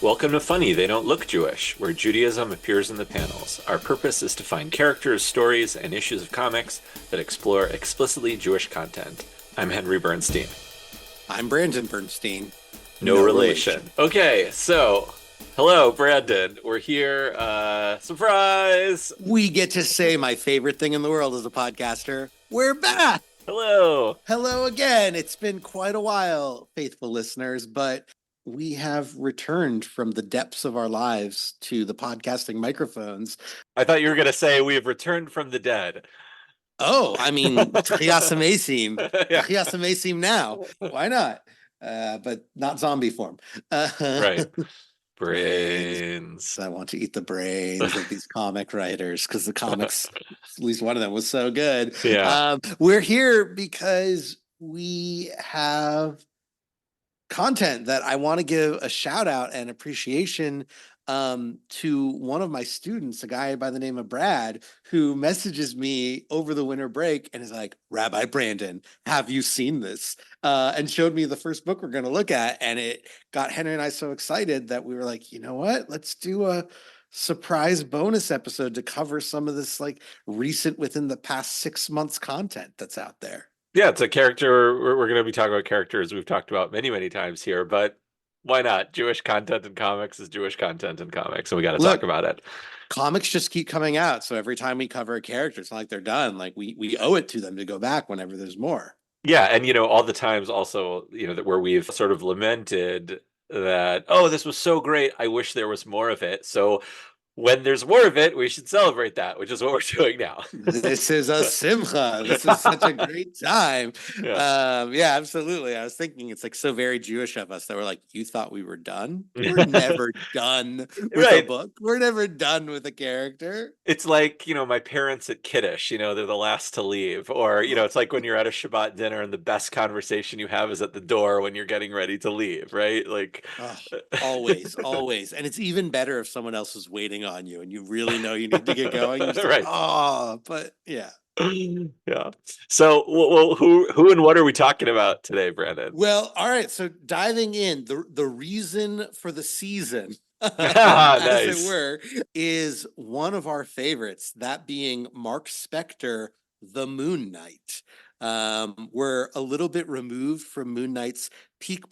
Welcome to Funny, They Don't Look Jewish, where Judaism appears in the panels. Our purpose is to find characters, stories, and issues of comics that explore explicitly Jewish content. I'm Henry Bernstein. I'm Brandon Bernstein. No relation. Okay, so, hello, Brandon. We're here. Surprise! We get to say my favorite thing in the world as a podcaster. We're back! Hello! Hello again. It's been quite a while, faithful listeners, but we have returned from the depths of our lives to the podcasting microphones. I thought you were going to say we have returned from the dead. Oh, I mean, Chiasamesim. Yeah. Chiasamesim now. Why not? But not zombie form. Right. Brains. I want to eat the brains of these comic writers because the comics, at least one of them, was so good. Yeah. We're here because we have content that I want to give a shout out and appreciation to one of my students, a guy by the name of Brad, who messages me over the winter break and is like, Rabbi Brandon, have you seen this? And showed me the first book we're going to look at. And it got Henry and I so excited that we were like, you know what? Let's do a surprise bonus episode to cover some of this like recent within the past 6 months content that's out there. Yeah, it's a character. We're going to be talking about characters we've talked about many, many times here, but why not? Jewish content in comics is Jewish content in comics, and we got to talk about it. Comics just keep coming out, so every time we cover a character, it's not like they're done. Like we owe it to them to go back whenever there's more. Yeah, and all the times also, that where we've sort of lamented that, oh, this was so great, I wish there was more of it. So when there's more of it, we should celebrate that, which is what we're doing now. This is a simcha. This is such a great time. Yeah, absolutely. I was thinking it's like so very Jewish of us that we're like, you thought we were done? We're never done with a book. We're never done with a character. It's like, my parents at Kiddush, they're the last to leave. Or, it's like when you're at a Shabbat dinner and the best conversation you have is at the door when you're getting ready to leave, right? Like always. And it's even better if someone else is waiting on you and you really know you need to get going. You're just right. Like, but yeah. Yeah. So, well, who and what are we talking about today, Brandon? Well, all right. So diving in, the reason for the season, nice. as it were, is one of our favorites, that being Mark Spector, The Moon Knight. We're a little bit removed from Moon Knight's peak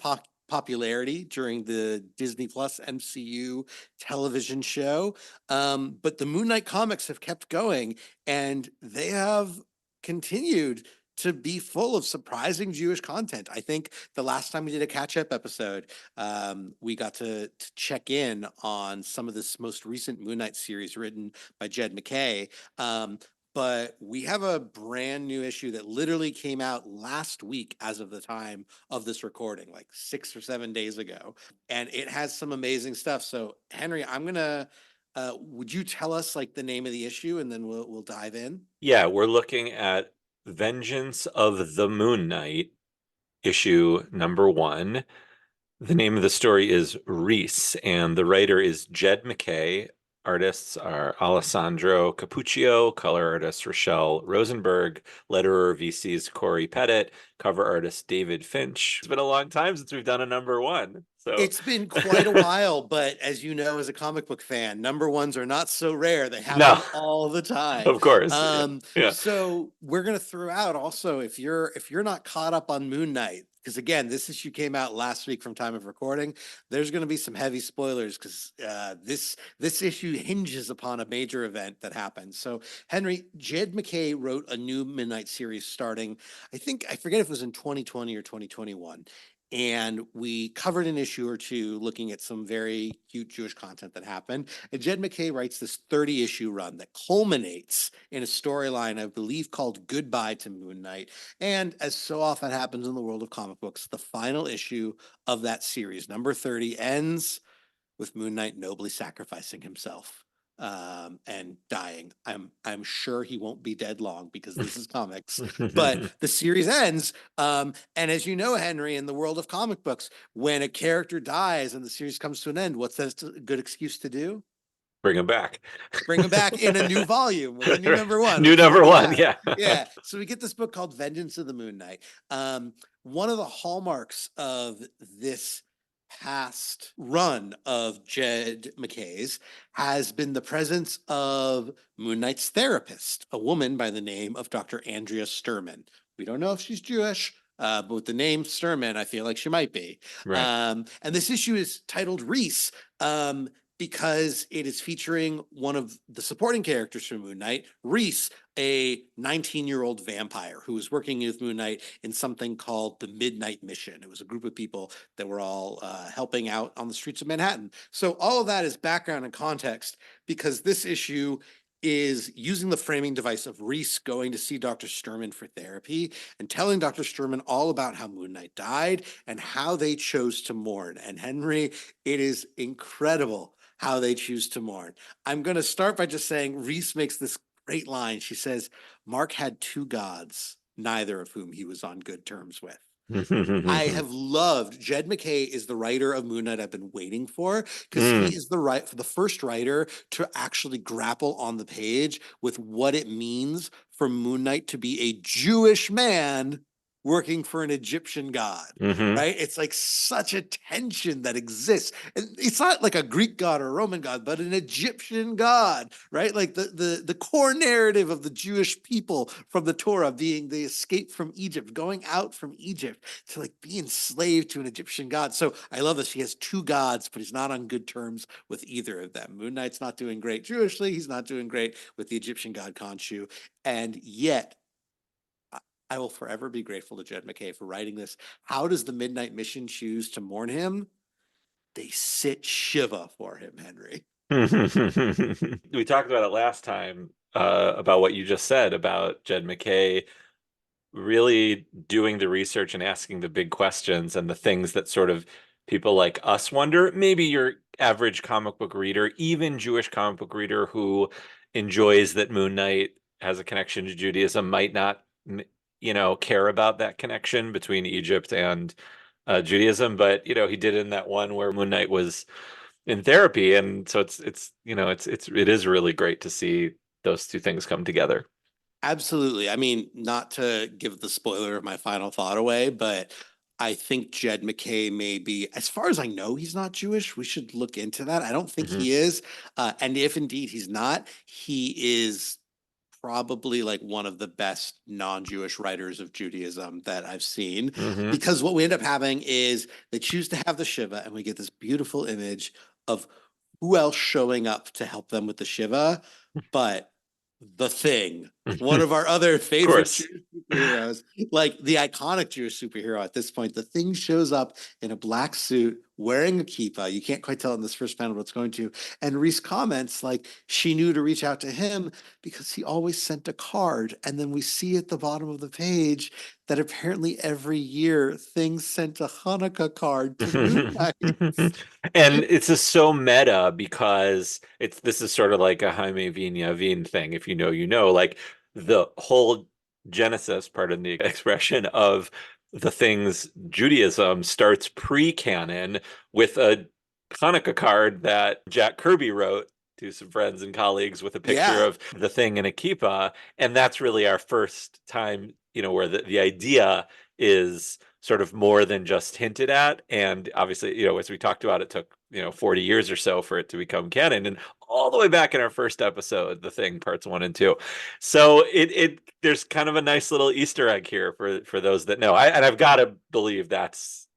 popularity during the Disney Plus MCU television show. But the Moon Knight comics have kept going and they have continued to be full of surprising Jewish content. I think the last time we did a catch-up episode, we got to check in on some of this most recent Moon Knight series written by Jed MacKay. But we have a brand new issue that literally came out last week as of the time of this recording, like 6 or 7 days ago. And it has some amazing stuff. So, Henry, I'm going to, would you tell us like the name of the issue and then we'll dive in? Yeah, we're looking at Vengeance of the Moon Knight, issue number 1. The name of the story is Reese, and the writer is Jed MacKay. Artists are Alessandro, Cappuccio, color artist Rachelle, Rosenberg, letterer VC's Corey Petit, cover artist David Finch. It's been a long time since we've done a number 1. So it's been quite a while, but as you know, as a comic book fan, number 1s are not so rare. They happen all the time. Of course. So we're going to throw out also, if you're not caught up on Moon Knight, because again, this issue came out last week from time of recording, there's going to be some heavy spoilers because this issue hinges upon a major event that happened. So Henry, Jed MacKay wrote a new Moon Knight series starting, I forget if it was in 2020 or 2021. And we covered an issue or two looking at some very cute Jewish content that happened. And Jed MacKay writes this 30-issue run that culminates in a storyline, I believe, called Goodbye to Moon Knight. And as so often happens in the world of comic books, the final issue of that series, number 30, ends with Moon Knight nobly sacrificing himself. And dying. I'm sure he won't be dead long because this is comics, but the series ends. And as you know, Henry, in the world of comic books, when a character dies and the series comes to an end, what's that a good excuse to do? Bring him back. Bring him back in a new volume with a new number 1. New number 1, yeah. Yeah. So we get this book called Vengeance of the Moon Knight. One of the hallmarks of this past run of Jed MacKay's has been the presence of Moon Knight's therapist, a woman by the name of Dr. Andrea Sturman. We don't know if she's Jewish, but with the name Sturman, I feel like she might be. Right. And this issue is titled Reese. Because it is featuring one of the supporting characters from Moon Knight, Reese, a 19-year-old vampire who was working with Moon Knight in something called the Midnight Mission. It was a group of people that were all helping out on the streets of Manhattan. So all of that is background and context because this issue is using the framing device of Reese going to see Dr. Sturman for therapy and telling Dr. Sturman all about how Moon Knight died and how they chose to mourn. And Henry, it is incredible how they choose to mourn. I'm going to start by just saying Reese makes this great line. She says, Mark had two gods, neither of whom he was on good terms with. I have loved Jed MacKay is the writer of Moon Knight I've been waiting for because he is the first writer to actually grapple on the page with what it means for Moon Knight to be a Jewish man working for an Egyptian god, right? It's like such a tension that exists. And it's not like a Greek god or a Roman god, but an Egyptian god, right? Like the core narrative of the Jewish people from the Torah being the escape from Egypt, going out from Egypt to like be enslaved to an Egyptian god. So I love this. He has two gods, but he's not on good terms with either of them. Moon Knight's not doing great Jewishly. He's not doing great with the Egyptian god Khonshu. And yet I will forever be grateful to Jed MacKay for writing this. How does the Midnight Mission choose to mourn him? They sit Shiva for him, Henry. We talked about it last time, about what you just said about Jed MacKay really doing the research and asking the big questions and the things that sort of people like us wonder. Maybe your average comic book reader, even Jewish comic book reader who enjoys that Moon Knight has a connection to Judaism might not, care about that connection between Egypt and Judaism. But he did in that one where Moon Knight was in therapy, and so it is really great to see those two things come together. Absolutely. I mean, not to give the spoiler of my final thought away, but I think Jed MacKay may be, as far as I know, he's not Jewish. We should look into that. I don't think Hmm. he is. And if indeed he's not, he is probably like one of the best non-Jewish writers of Judaism that I've seen. Hmm. Because what we end up having is they choose to have the Shiva, and we get this beautiful image of who else showing up to help them with the Shiva, but the Thing, one Of of our other favorite course. Jewish superheroes, like the iconic Jewish superhero at this point. The Thing shows up in a black suit, wearing a kippah. You can't quite tell in this first panel what it's going to. And Reese comments like she knew to reach out to him because he always sent a card. And then we see at the bottom of the page that apparently every year Thing sent a Hanukkah card to Moon Knight. And it's just so meta because this is sort of like a Jaime Vina Vin thing. If you know, you know, like the whole genesis, pardon the expression, of the Thing's Judaism starts pre-canon with a Hanukkah card that Jack Kirby wrote to some friends and colleagues with a picture Yeah. of the Thing in a kippah. And that's really our first time, where the idea is sort of more than just hinted at. And obviously, as we talked about, it took, 40 years or so for it to become canon. And all the way back in our first episode, The Thing parts 1 and 2. So there's kind of a nice little Easter egg here for those that know. And I've got to believe that's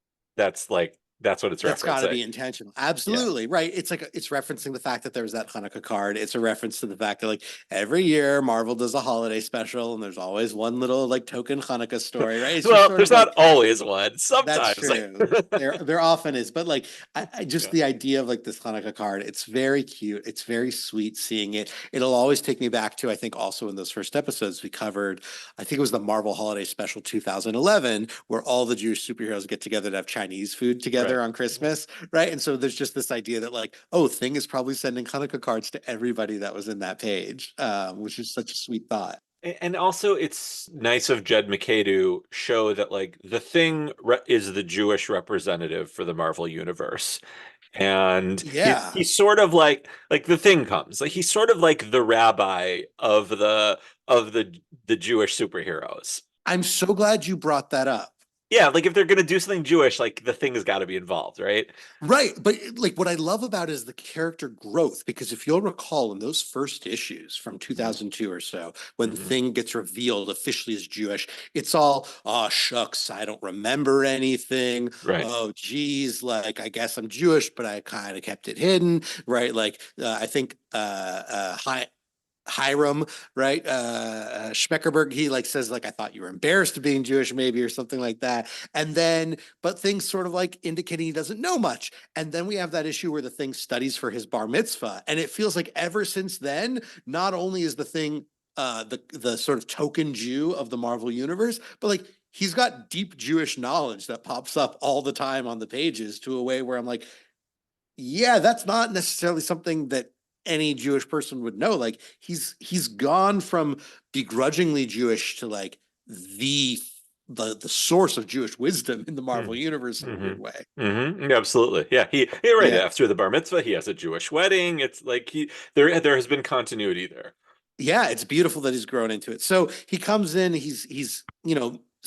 what it's That's got to referencing. be intentional. Yeah. Absolutely. Right. It's like it's referencing the fact that there was that Hanukkah card. It's a reference to the fact that like every year Marvel does a holiday special and there's always one little like token Hanukkah story, right? It's just Well, sort there's of like not always one. that's Sometimes, like, true. There often is, but like I just yeah. the idea of like this Hanukkah card, it's very cute. It's very sweet seeing it. It'll always take me back to I think also in those first episodes we covered, I think it was the Marvel Holiday Special 2011, where all the Jewish superheroes get together to have Chinese food Right. together on Christmas, right? And so there's just this idea that like, oh, Thing is probably sending Hanukkah cards to everybody that was in that page, which is such a sweet thought. And also, it's nice of Jed MacKay to show that, like, the Thing is the Jewish representative for the Marvel universe, and Yeah. he's sort of like the Thing comes like he's sort of like the rabbi of the Jewish superheroes. I'm so glad you brought that up Yeah, like if they're gonna do something Jewish, like the thing has got to be involved, right? Right. But like what I love about it is the character growth, because if you'll recall in those first issues from Mhm. 2002 or so, when the Mhm. thing gets revealed officially as Jewish, it's all, oh, shucks, I don't remember anything. Right. Oh, geez, like I guess I'm Jewish, but I kind of kept it hidden. Right. Like I think Hiram, right? Schmeckerberg, he like says like I thought you were embarrassed of being Jewish, maybe, or something like that. And then, but things sort of like indicating he doesn't know much. And then we have that issue where the thing studies for his bar mitzvah, and it feels like ever since then, not only is the thing the sort of token Jew of the Marvel universe, but like he's got deep Jewish knowledge that pops up all the time on the pages to a way where I'm like, yeah, that's not necessarily something that any Jewish person would know. Like he's gone from begrudgingly Jewish to like the the source of Jewish wisdom in the Marvel Mm. universe in a Hmm. weird way. Hmm. Yeah, absolutely. Yeah, you're right. Yeah. After the bar mitzvah, he has a Jewish wedding. It's like there has been continuity there. Yeah, it's beautiful that he's grown into it. So he comes in, he's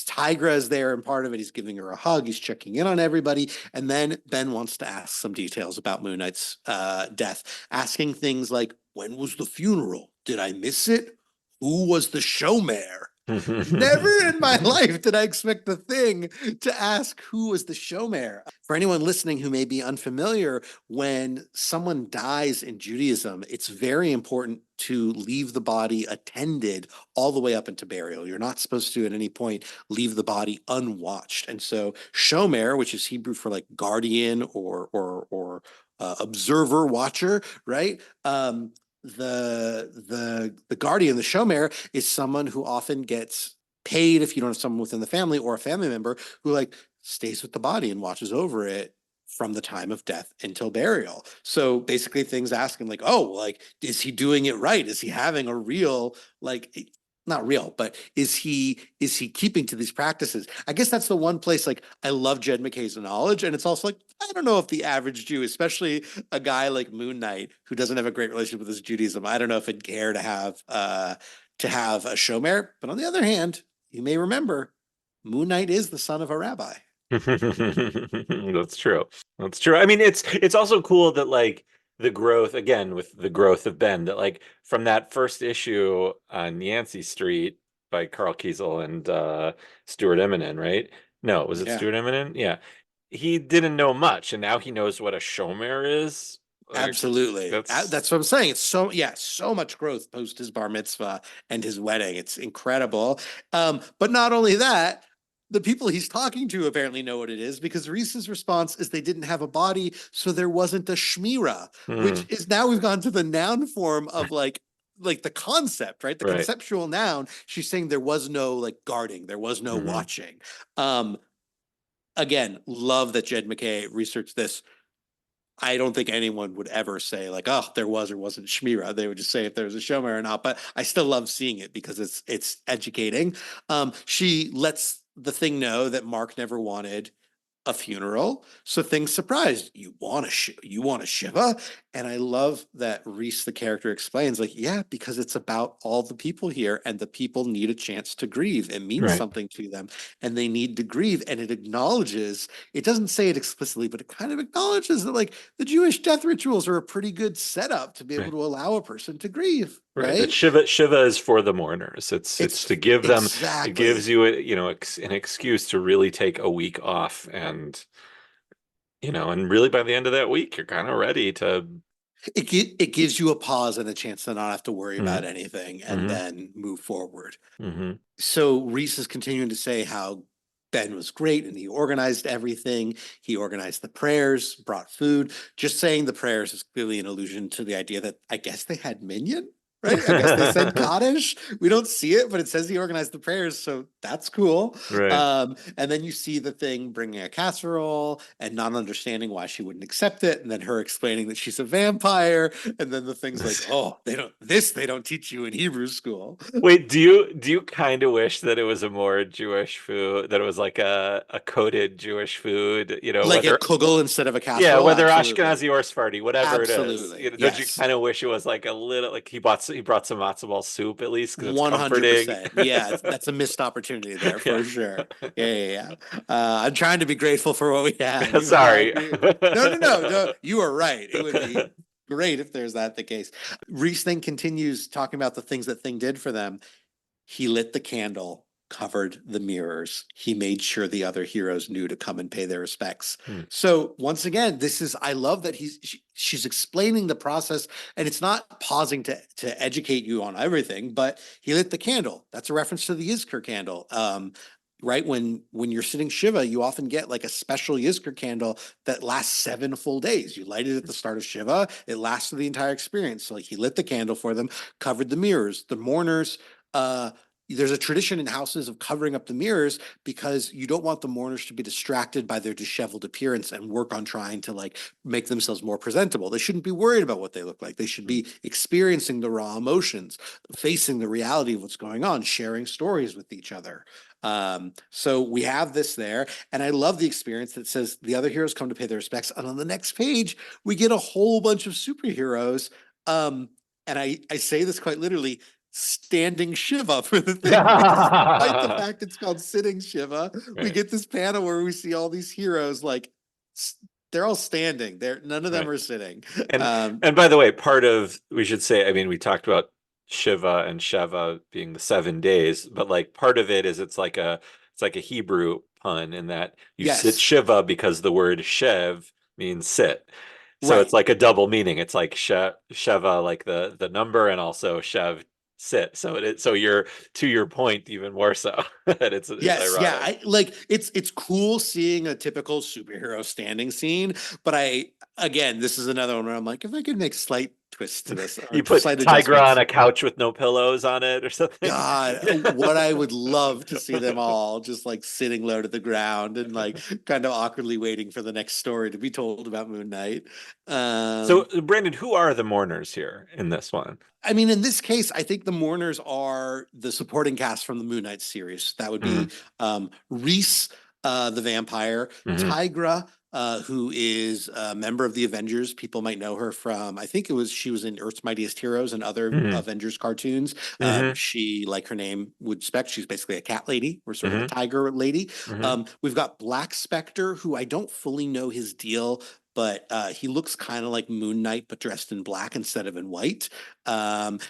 Tigra is there and part of it. He's giving her a hug. He's checking in on everybody. And then Ben wants to ask some details about Moon Knight's death, asking things like, when was the funeral? Did I miss it? Who was the showmare? Never in my life did I expect the thing to ask who was the showmare. For anyone listening who may be unfamiliar, when someone dies in Judaism, it's very important to leave the body attended all the way up into burial. You're not supposed to at any point leave the body unwatched. And so shomer, which is Hebrew for like guardian or observer, watcher, right? The guardian, the shomer, is someone who often gets paid if you don't have someone within the family or a family member who like stays with the body and watches over it from the time of death until burial. So basically things asking like, oh, like, is he doing it right? Is he having a real, like, not real, but is he keeping to these practices? I guess that's the one place like I love Jed MacKay's knowledge. And it's also like, I don't know if the average Jew, especially a guy like Moon Knight, who doesn't have a great relationship with his Judaism, I don't know if he'd care to have a shomer. But on the other hand, you may remember Moon Knight is the son of a rabbi. That's true. That's true. I mean, it's also cool that like the growth again with the growth of Ben that like from that first issue on Yancey Street by Carl Kiesel and Stuart Eminem, right? No, was it Yeah, Stuart Eminem? Yeah. He didn't know much, and now he knows what a showmare is. Like absolutely. that's That's what I'm saying. It's so, yeah, so much growth post his bar mitzvah and his wedding. It's incredible. But not only that, the people he's talking to apparently know what it is, because Reese's response is they didn't have a body, so there wasn't a shmira, which hmm, is now we've gone to the noun form of like the concept, right? The right. conceptual noun. She's saying there was no like guarding, there was no Hmm. watching. Um, Again, love that Jed MacKay researched this. I don't think anyone would ever say like, oh, there was or wasn't Shmira. They would just say if there was a Shomer or not. But I still love seeing it because it's educating. She lets the thing know that Mark never wanted a funeral. So things surprised. You want a shiva? And I love that Reese, the character, explains, like, yeah, because it's about all the people here and the people need a chance to grieve. It means Right. something to them and they need to grieve. And it acknowledges, it doesn't say it explicitly, but it kind of acknowledges that like the Jewish death rituals are a pretty good setup to be able Right. to allow a person to grieve, Right. That right? Shiva is for the mourners. It's to It's give them, it gives exactly. you an excuse to really take a week off and and really by the end of that week you're kind of ready to It gives you a pause and a chance to not have to worry about hmm anything and hmm then move forward. hmm So Reese is continuing to say how Ben was great and he organized everything. He organized the prayers, brought food. Just saying the prayers is clearly an allusion to the idea that I guess they had minyan, right? I guess they said Kaddish. We don't see it, but it says he organized the prayers, so that's cool. Right. And then you see the thing bringing a casserole and not understanding why she wouldn't accept it, and then her explaining that she's a vampire, and then the thing's like, oh, they don't teach you in Hebrew school. Wait, do you kind of wish that it was a more Jewish food, that it was like a coded Jewish food, Like a whether kugel instead of a yeah, casserole? whether Absolutely. Ashkenazi or Sephardi, whatever it is. Absolutely. Don't you Yes. kind of wish it was like a little like he bought he brought some matzo ball soup at least because it's comforting. 100%. Yeah, that's a missed opportunity there for Yeah. sure. Yeah. I'm trying to be grateful for what we have. Sorry. No. You are right. It would be great if there's that the case. Reese then continues talking about the things that Thing did for them. He lit the candle, covered the mirrors. He made sure the other heroes knew to come and pay their respects. Hmm. So once again, I love that she's explaining the process, and it's not pausing to educate you on everything, but he lit the candle. That's a reference to the Yizkor candle. Right when you're sitting Shiva, you often get like a special Yizkor candle that lasts 7 full days. You light it at the start of Shiva, it lasts the entire experience. So like he lit the candle for them, covered the mirrors, the mourners. There's a tradition in houses of covering up the mirrors because you don't want the mourners to be distracted by their disheveled appearance and work on trying to like make themselves more presentable. They shouldn't be worried about what they look like. They should be experiencing the raw emotions, facing the reality of what's going on, sharing stories with each other. So we have this there, and I love the experience that says the other heroes come to pay their respects. And on the next page, we get a whole bunch of superheroes. And I say this quite literally, standing Shiva for the thing. Despite the fact it's called sitting Shiva, we get this panel where we see all these heroes like they're all standing. None of them are sitting. And by the way, we should say, I mean, we talked about Shiva and Sheva being the 7 days, but like part of it is it's like a Hebrew pun in that you sit Yes. Shiva because the word Shev means sit. So it's Right. like a double meaning. It's like Sheva, like the number, and also Shev, sit. So you're, to your point, even more so that it's Yes, yeah. ironic. It's cool seeing a typical superhero standing scene, but again, this is another one where I'm like, if I could make slight twists to this or You put slight Tigra on adjustments. a couch with no pillows on it or something. God, what I would love to see them all just like sitting low to the ground and like kind of awkwardly waiting for the next story to be told about Moon Knight. So, Brandon, who are the mourners here in this one? I mean, in this case, I think the mourners are the supporting cast from the Moon Knight series. That would be Reese, the vampire, Mm-hmm. Tigra, who is a member of the Avengers. People might know her from, I think she was in Earth's Mightiest Heroes and other Mm-hmm. Avengers cartoons. Mm-hmm. She, like her name would spec, she's basically a cat lady or sort of a Mm-hmm. tiger lady. Mm-hmm. We've got Black Spectre, who I don't fully know his deal, but he looks kind of like Moon Knight, but dressed in black instead of in white.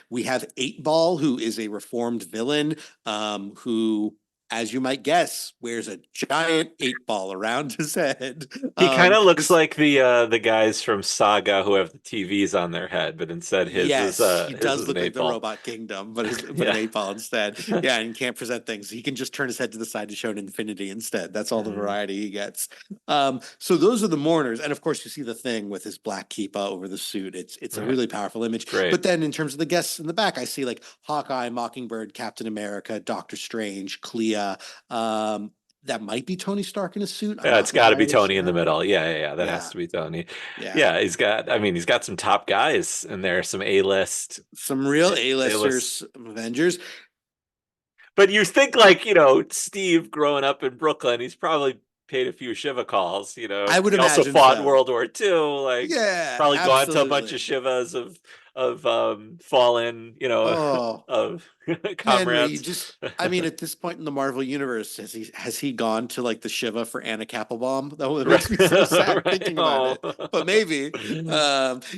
We have 8-Ball, who is a reformed villain, who, as you might guess, wears a giant 8-Ball around his head. He kind of looks like the guys from Saga who have the TVs on their head, but instead Yes, he his does is an look like eight the ball. Robot Kingdom, but an Yeah. 8-Ball instead. Yeah, and can't present things. He can just turn his head to the side to show an infinity instead. That's all the Mhm. variety he gets. So those are the mourners, and of course you see the Thing with his black kippa over the suit. It's a Right. really powerful image. Great. But then in terms of the guests in the back, I see like Hawkeye, Mockingbird, Captain America, Doctor Strange, Clea. That might be Tony Stark in a suit. I'm Yeah, not it's got to be entirely Tony in the sure. middle. Yeah. That has Yeah, to be Tony. yeah. Yeah, he's got some top guys in there, some A-list, Some real A-list. A-listers, Avengers. But you think like, Steve growing up in Brooklyn, he's probably paid a few Shiva calls, I would He also imagine fought in so. World War II, like Yeah, probably gone to a bunch of absolutely. Shivas of fallen, Oh, of Henry, comrades. I mean, at this point in the Marvel universe, has he gone to like the Shiva for Anna Kappelbaum? That makes me so sad Right. thinking about Oh. it. But maybe.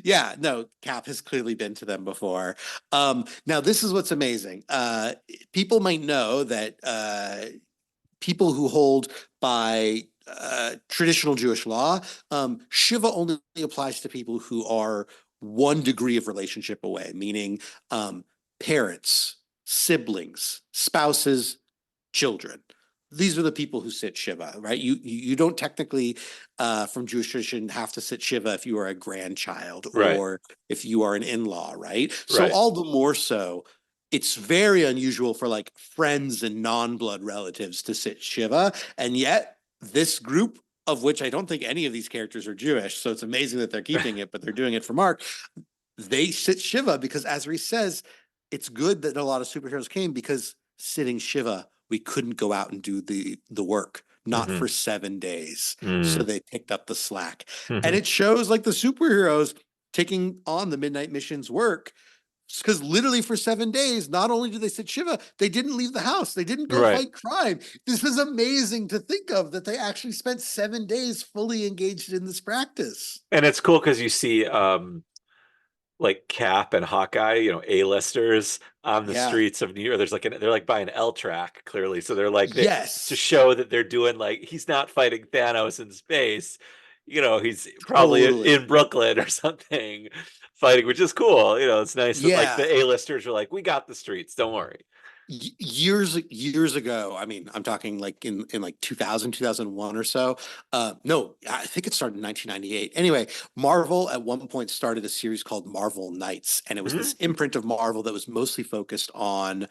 Yeah, no, Cap has clearly been to them before. Now this is what's amazing. People might know that people who hold by traditional Jewish law, Shiva only applies to people who are one degree of relationship away, meaning parents, siblings, spouses, children. These are the people who sit Shiva, right? You don't technically, from Jewish tradition, have to sit Shiva if you are a grandchild Right. or if you are an in-law, right? So Right. all the more so, it's very unusual for like friends and non-blood relatives to sit Shiva, and yet this group, of which I don't think any of these characters are Jewish, so it's amazing that they're keeping it, but they're doing it for Mark. They sit Shiva because, as Reese says, it's good that a lot of superheroes came because sitting Shiva, we couldn't go out and do the work, not Hmm. for 7 days. So Mm. they picked up the slack. And Hmm. it shows like the superheroes taking on the Midnight Mission's work because literally for 7 days, not only did they sit Shiva, they didn't leave the house. They didn't go Right. fight crime. This is amazing to think of that they actually spent 7 days fully engaged in this practice. And it's cool because you see like Cap and Hawkeye, A-listers on the Yeah. streets of New York. They're like by an L track, clearly. So they're like to Yes. show that they're doing like he's not fighting Thanos in space. He's probably in Totally. Brooklyn or something fighting, which is cool. It's nice that like Yeah. the A-listers are like, we got the streets, don't worry. Years ago, I mean, I'm talking like in like 2000, 2001 or so. No, I think it started in 1998. Anyway, Marvel at one point started a series called Marvel Knights, and it was this Mhm. imprint of Marvel that was mostly focused on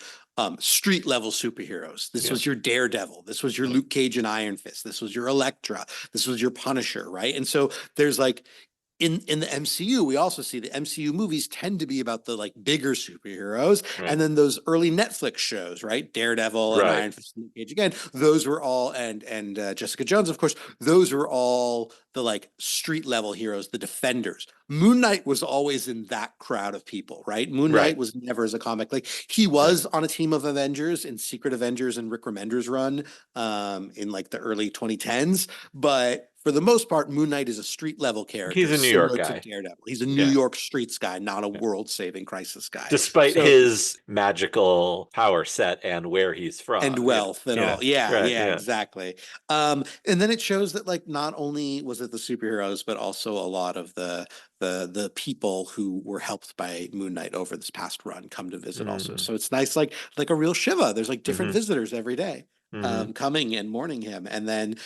street level superheroes. This Yeah. was your Daredevil. This was your Luke Cage and Iron Fist. This was your Elektra. This was your Punisher, right? And so there's like in the MCU, we also see the MCU movies tend to be about the like bigger superheroes, Right. and then those early Netflix shows, right? Daredevil and Right. Iron Fist and Luke Cage again. Those were all and Jessica Jones, of course. Those were all the like street level heroes, the Defenders. Moon Knight was always in that crowd of people, right? Moon Knight Right. was never as a comic. Like he Right. was on a team of Avengers in Secret Avengers and Rick Remender's run in like the early 2010s, but for the most part, Moon Knight is a street level He's character, a New York similar to guy. Daredevil. He's a New Yeah. York streets guy, not a Yeah. world saving crisis guy. Despite So, his magical power set and where he's and from. wealth and Yeah. all. Yeah, Right. yeah, Yeah. exactly. And then it shows that like not only was it the superheroes, but also a lot of the people who were helped by Moon Knight over this past run come to visit also. Mm-hmm. So it's nice, like a real Shiva. There's like different Mm-hmm. visitors every day. Mm-hmm. Coming and mourning him. And then,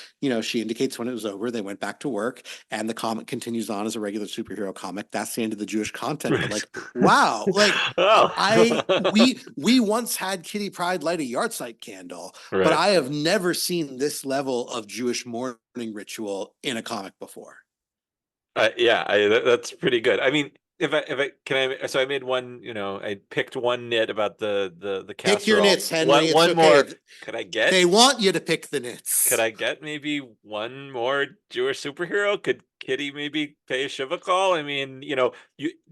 she indicates when it was over, they went back to work and the comic continues on as a regular superhero comic. That's the end of the Jewish content. But like, wow, like I Oh. we once had Kitty Pryde light a yahrzeit candle, but Right. I have never seen this level of Jewish mourning ritual in a comic before. Yeah, that's pretty good. I mean, so I made one, I picked one nit about the Pick your casserole. nits, Henry. It's One okay. more. Could I get They want you to pick the could nits. I get maybe one more Jewish superhero? Could Kitty maybe pay a Shiva call? I mean,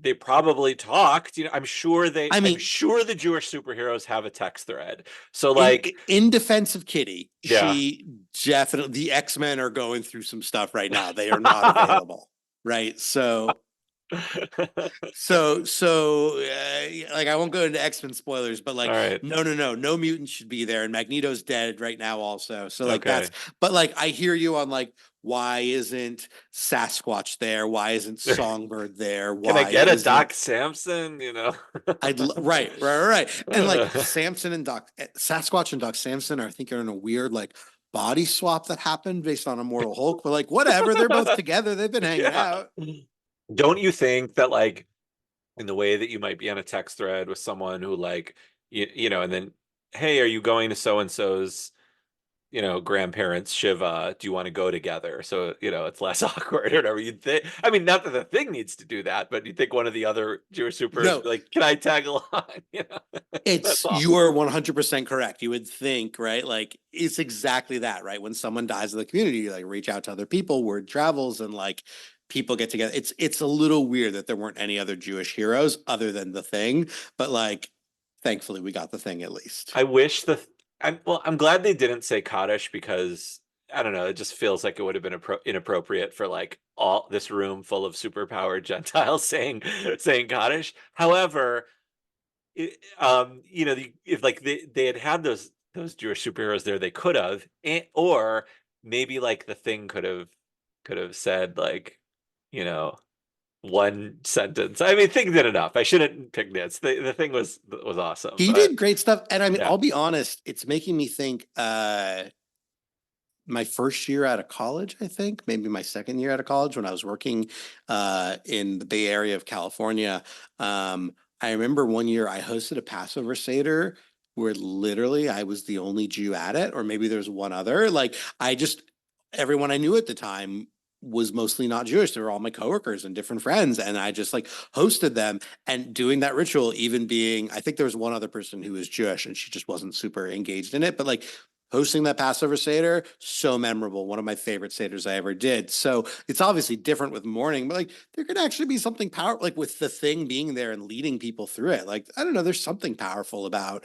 they probably talked. I I'm mean, sure the Jewish superheroes have a text thread. So in like, in defense of Kitty, yeah. she definitely the X-Men are going through some stuff right now. They are not available. Right. Like I won't go into X-Men spoilers, but All like right. no mutants should be there, and Magneto's dead right now also. So like Okay. but like I hear you on like why isn't Sasquatch there? Why isn't Songbird there? Can I Why get a isn't Doc Samson? right, and like Sasquatch and Doc Samson are I think are in a weird like body swap that happened based on Immortal Hulk. But like whatever, they're both together. They've been hanging Yeah. out. Don't you think that like in the way that you might be on a text thread with someone who like and then, hey, are you going to so and so's grandparents Shiva? Do you want to go together? So it's less awkward or whatever. You'd think. I mean, not that the thing needs to do that, but you think one of the other Jewish supers No, be like, can I tag along? That's you awesome. are 100% correct. You would think, right? Like it's exactly that, right? When someone dies in the community, you like reach out to other people, word travels, and like people get together. It's a little weird that there weren't any other Jewish heroes other than the thing, but like thankfully we got the thing at least. I wish I'm glad they didn't say Kaddish because I don't know, it just feels like it would have been inappropriate for like all this room full of superpowered Gentiles saying Kaddish. However, if like they had those Jewish superheroes there, they could have, or maybe like the thing could have said like, you know, one sentence. I mean, thing did enough. I shouldn't pick nits. The thing was awesome, He but did great stuff. And I mean, yeah. I'll be honest, it's making me think my first year out of college, I think, maybe my second year out of college when I was working in the Bay Area of California. I remember one year I hosted a Passover Seder where literally I was the only Jew at it, or maybe there's one other. Like everyone I knew at the time was mostly not Jewish. They were all my coworkers and different friends. And I just like hosted them and doing that ritual, even being, I think there was one other person who was Jewish and she just wasn't super engaged in it, but like hosting that Passover Seder, so memorable. One of my favorite Seders I ever did. So it's obviously different with mourning, but like there could actually be something powerful, like with the thing being there and leading people through it. Like, I don't know, there's something powerful about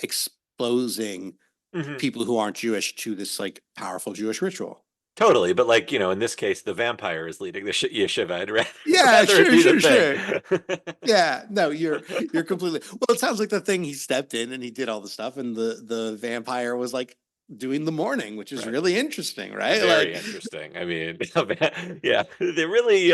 exposing Mhm. people who aren't Jewish to this like powerful Jewish ritual. Totally, but like, in this case, the vampire is leading the yeshiva. I'd Yeah, rather it sure, be the sure, sure. thing. Yeah, no, you're completely well. It sounds like the thing he stepped in and he did all the stuff, and the vampire was like doing the mourning, which is Right. really interesting, right? Very Like, interesting. I mean, yeah, they really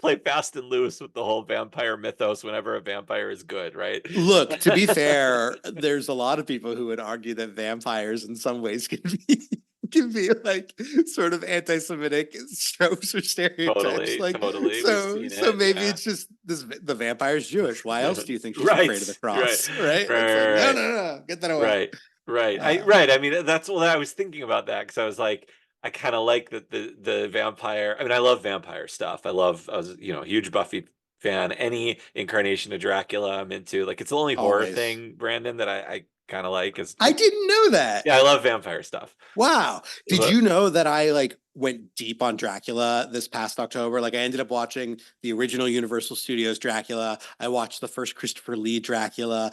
play fast and loose with the whole vampire mythos whenever a vampire is good, right? look, to be fair, there's a lot of people who would argue that vampires in some ways can be can be like sort of anti-Semitic tropes or stereotypes. Totally, Like, totally. We've seen so it. maybe Yeah. it's just this the vampire's Jewish. Why else do you think she's afraid of the Right, right, cross? Right? It's like, no, right, no, no, get that away. right, right. Uh, I mean, that's what I was thinking about that because I was like, I kind of like that the vampire. I mean, I love vampire stuff. I was, a huge Buffy fan. Any incarnation of Dracula, I'm into. Like, it's the only horror always. thing, Brandon, that I kind of like. Is I didn't know that. yeah, I love vampire stuff. Wow. Did But you know that I like went deep on Dracula this past October? Like I ended up watching the original Universal Studios Dracula. I watched the first Christopher Lee Dracula.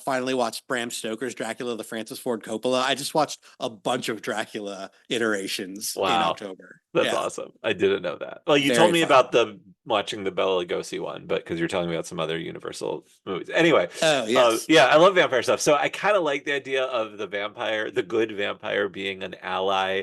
Finally watched Bram Stoker's Dracula, the Francis Ford Coppola. I just watched a bunch of Dracula iterations in wow, October. that's Yeah, awesome. I didn't know that. Well, you told very me fun. about the watching the Bela Lugosi one, but because you're telling me about some other Universal movies. Anyway, Oh, yes. yeah, I love vampire stuff. So I kind of like the idea of the vampire, the good vampire, being an ally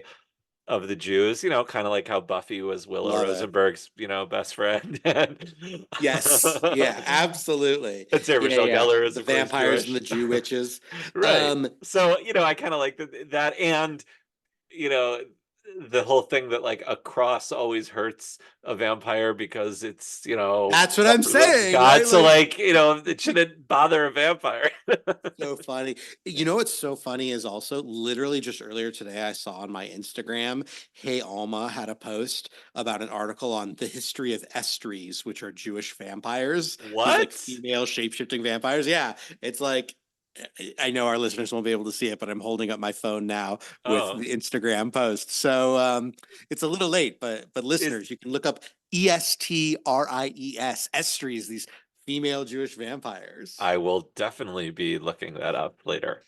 of the Jews. Kind of like how Buffy was Willow Love it. Rosenberg's, best friend. And Yes. Yeah, absolutely. I'd say Yeah, Rochelle yeah. Geller is The of course vampires and Jewish. the Jew witches. Right. Um, So, I kind of like that and you know, the whole thing that like a cross always hurts a vampire because it's, that's what I'm saying, God. right? So Like, like, it shouldn't bother a vampire. so funny. You know what's so funny is also literally just earlier today I saw on my Instagram, Hey Alma had a post about an article on the history of estries, which are Jewish vampires, these like What? female shape-shifting vampires. Yeah, it's like I know our listeners won't be able to see it, but I'm holding up my phone now with Oh, the Instagram post. So it's a little late, but is listeners, you can look up ESTRIES, estries, these female Jewish vampires. I will definitely be looking that up later.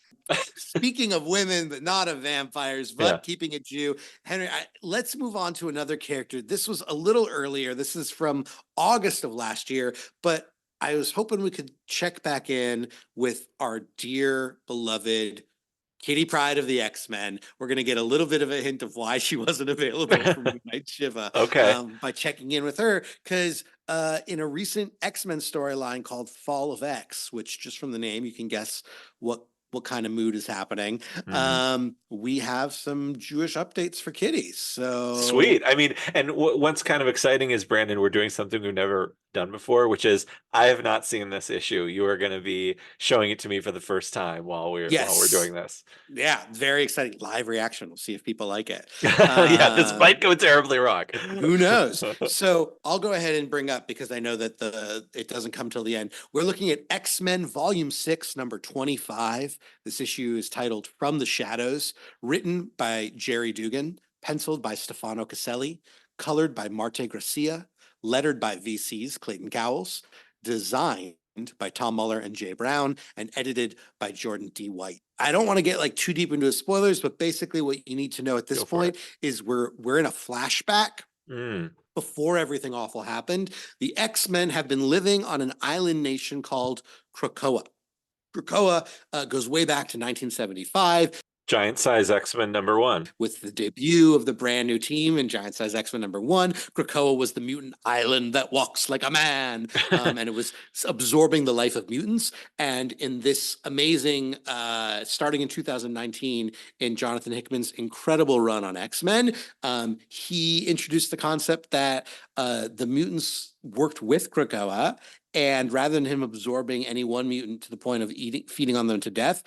Speaking of women, but not of vampires, Yeah. but keeping it Jew, Henry, let's move on to another character. This was a little earlier. This is from August of last year, but I was hoping we could check back in with our dear beloved Kitty Pryde of the X-Men. We're going to get a little bit of a hint of why she wasn't available for Midnight Shiva Okay. by checking in with her, because in a recent X-Men storyline called Fall of X, which just from the name you can guess what kind of mood is happening. Mhm. We have some Jewish updates for Kitty. So Sweet. I mean, and what's kind of exciting is Brandon, we're doing something we've never done before, which is I have not seen this issue. You are going to be showing it to me for the first time while we're yes, doing this. yeah, very exciting live reaction. We'll see if people like it. Yeah, this Um, might go terribly wrong. Who knows? So I'll go ahead and bring up because I know that the it doesn't come till the end. We're looking at X-Men Volume 6, number 25. This issue is titled From the Shadows, written by Gerry Duggan, penciled by Stefano Caseli, colored by Marte Gracia, lettered by VC's Clayton Cowles, designed by Tom Muller and Jay Brown, and edited by Jordan D. White. I don't want to get like too deep into the spoilers, but basically what you need to know at this Go for point it. is we're in a flashback Mm, before everything awful happened. The X-Men have been living on an island nation called Krakoa. Krakoa goes way back to 1975 giant size X-Men #1. with the debut of the brand new team in Giant Size X-Men #1. Krakoa was the mutant island that walks like a man, and it was absorbing the life of mutants. And in this amazing, starting in 2019, in Jonathan Hickman's incredible run on X-Men, he introduced the concept that the mutants worked with Krakoa, and rather than him absorbing any one mutant to the point of feeding on them to death,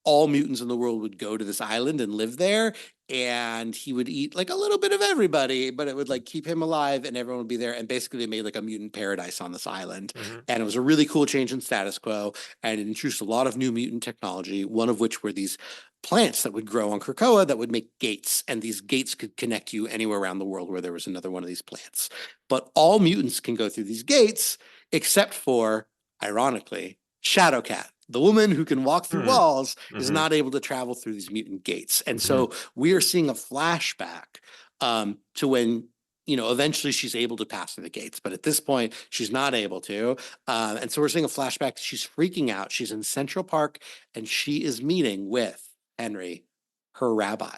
all mutants in the world would go to this island and live there, and he would eat like a little bit of everybody, but it would like keep him alive and everyone would be there. And basically they made like a mutant paradise on this island. Mhm. And it was a really cool change in status quo, and it introduced a lot of new mutant technology, one of which were these plants that would grow on Krakoa that would make gates, and these gates could connect you anywhere around the world where there was another one of these plants. But all mutants can go through these gates, except for, ironically, Shadowcat. The woman who can walk through Hmm. walls is Hmm. not able to travel through these mutant gates. And Hmm. so we are seeing a flashback to when, eventually she's able to pass through the gates. But at this point, she's not able to. And so we're seeing a flashback. She's freaking out. She's in Central Park and she is meeting with Henry, her rabbi.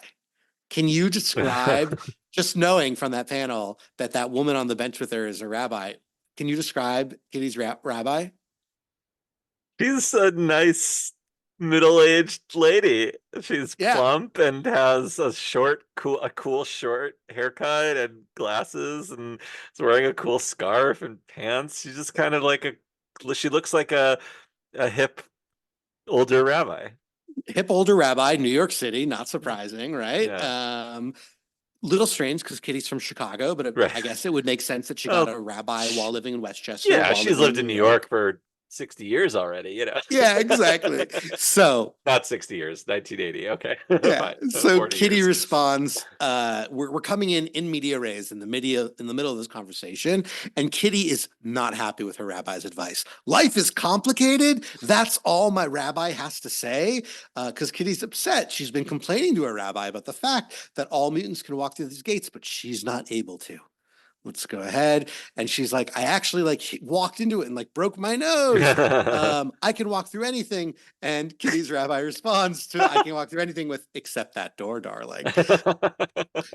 Can you describe, just knowing from that panel that that woman on the bench with her is a rabbi, can you describe Kitty's rabbi? She's a nice middle-aged lady. She's Yeah, plump and has a cool short haircut and glasses, and is wearing a cool scarf and pants. She's just kind of she looks like a hip older rabbi. hip older rabbi, New York City, not surprising, right? Yeah, Little strange because Kitty's from Chicago, but right. I guess it would make sense that she got Oh, a rabbi while living in Westchester, yeah, while she's living in lived in New New York. York for 60 years already. Yeah, exactly. So Not 60 years, 1980. Okay. yeah. Fine. So 40 Kitty years. responds, we're coming in media res in the middle of this conversation, and Kitty is not happy with her rabbi's advice. Life is complicated. That's all my rabbi has to say. Because Kitty's upset. She's been complaining to her rabbi about the fact that all mutants can walk through these gates, but she's not able to. Let's go ahead. And she's like, I actually walked into it and broke my nose. I can walk through anything. And Kitty's rabbi responds to, I can walk through anything with except that door, darling.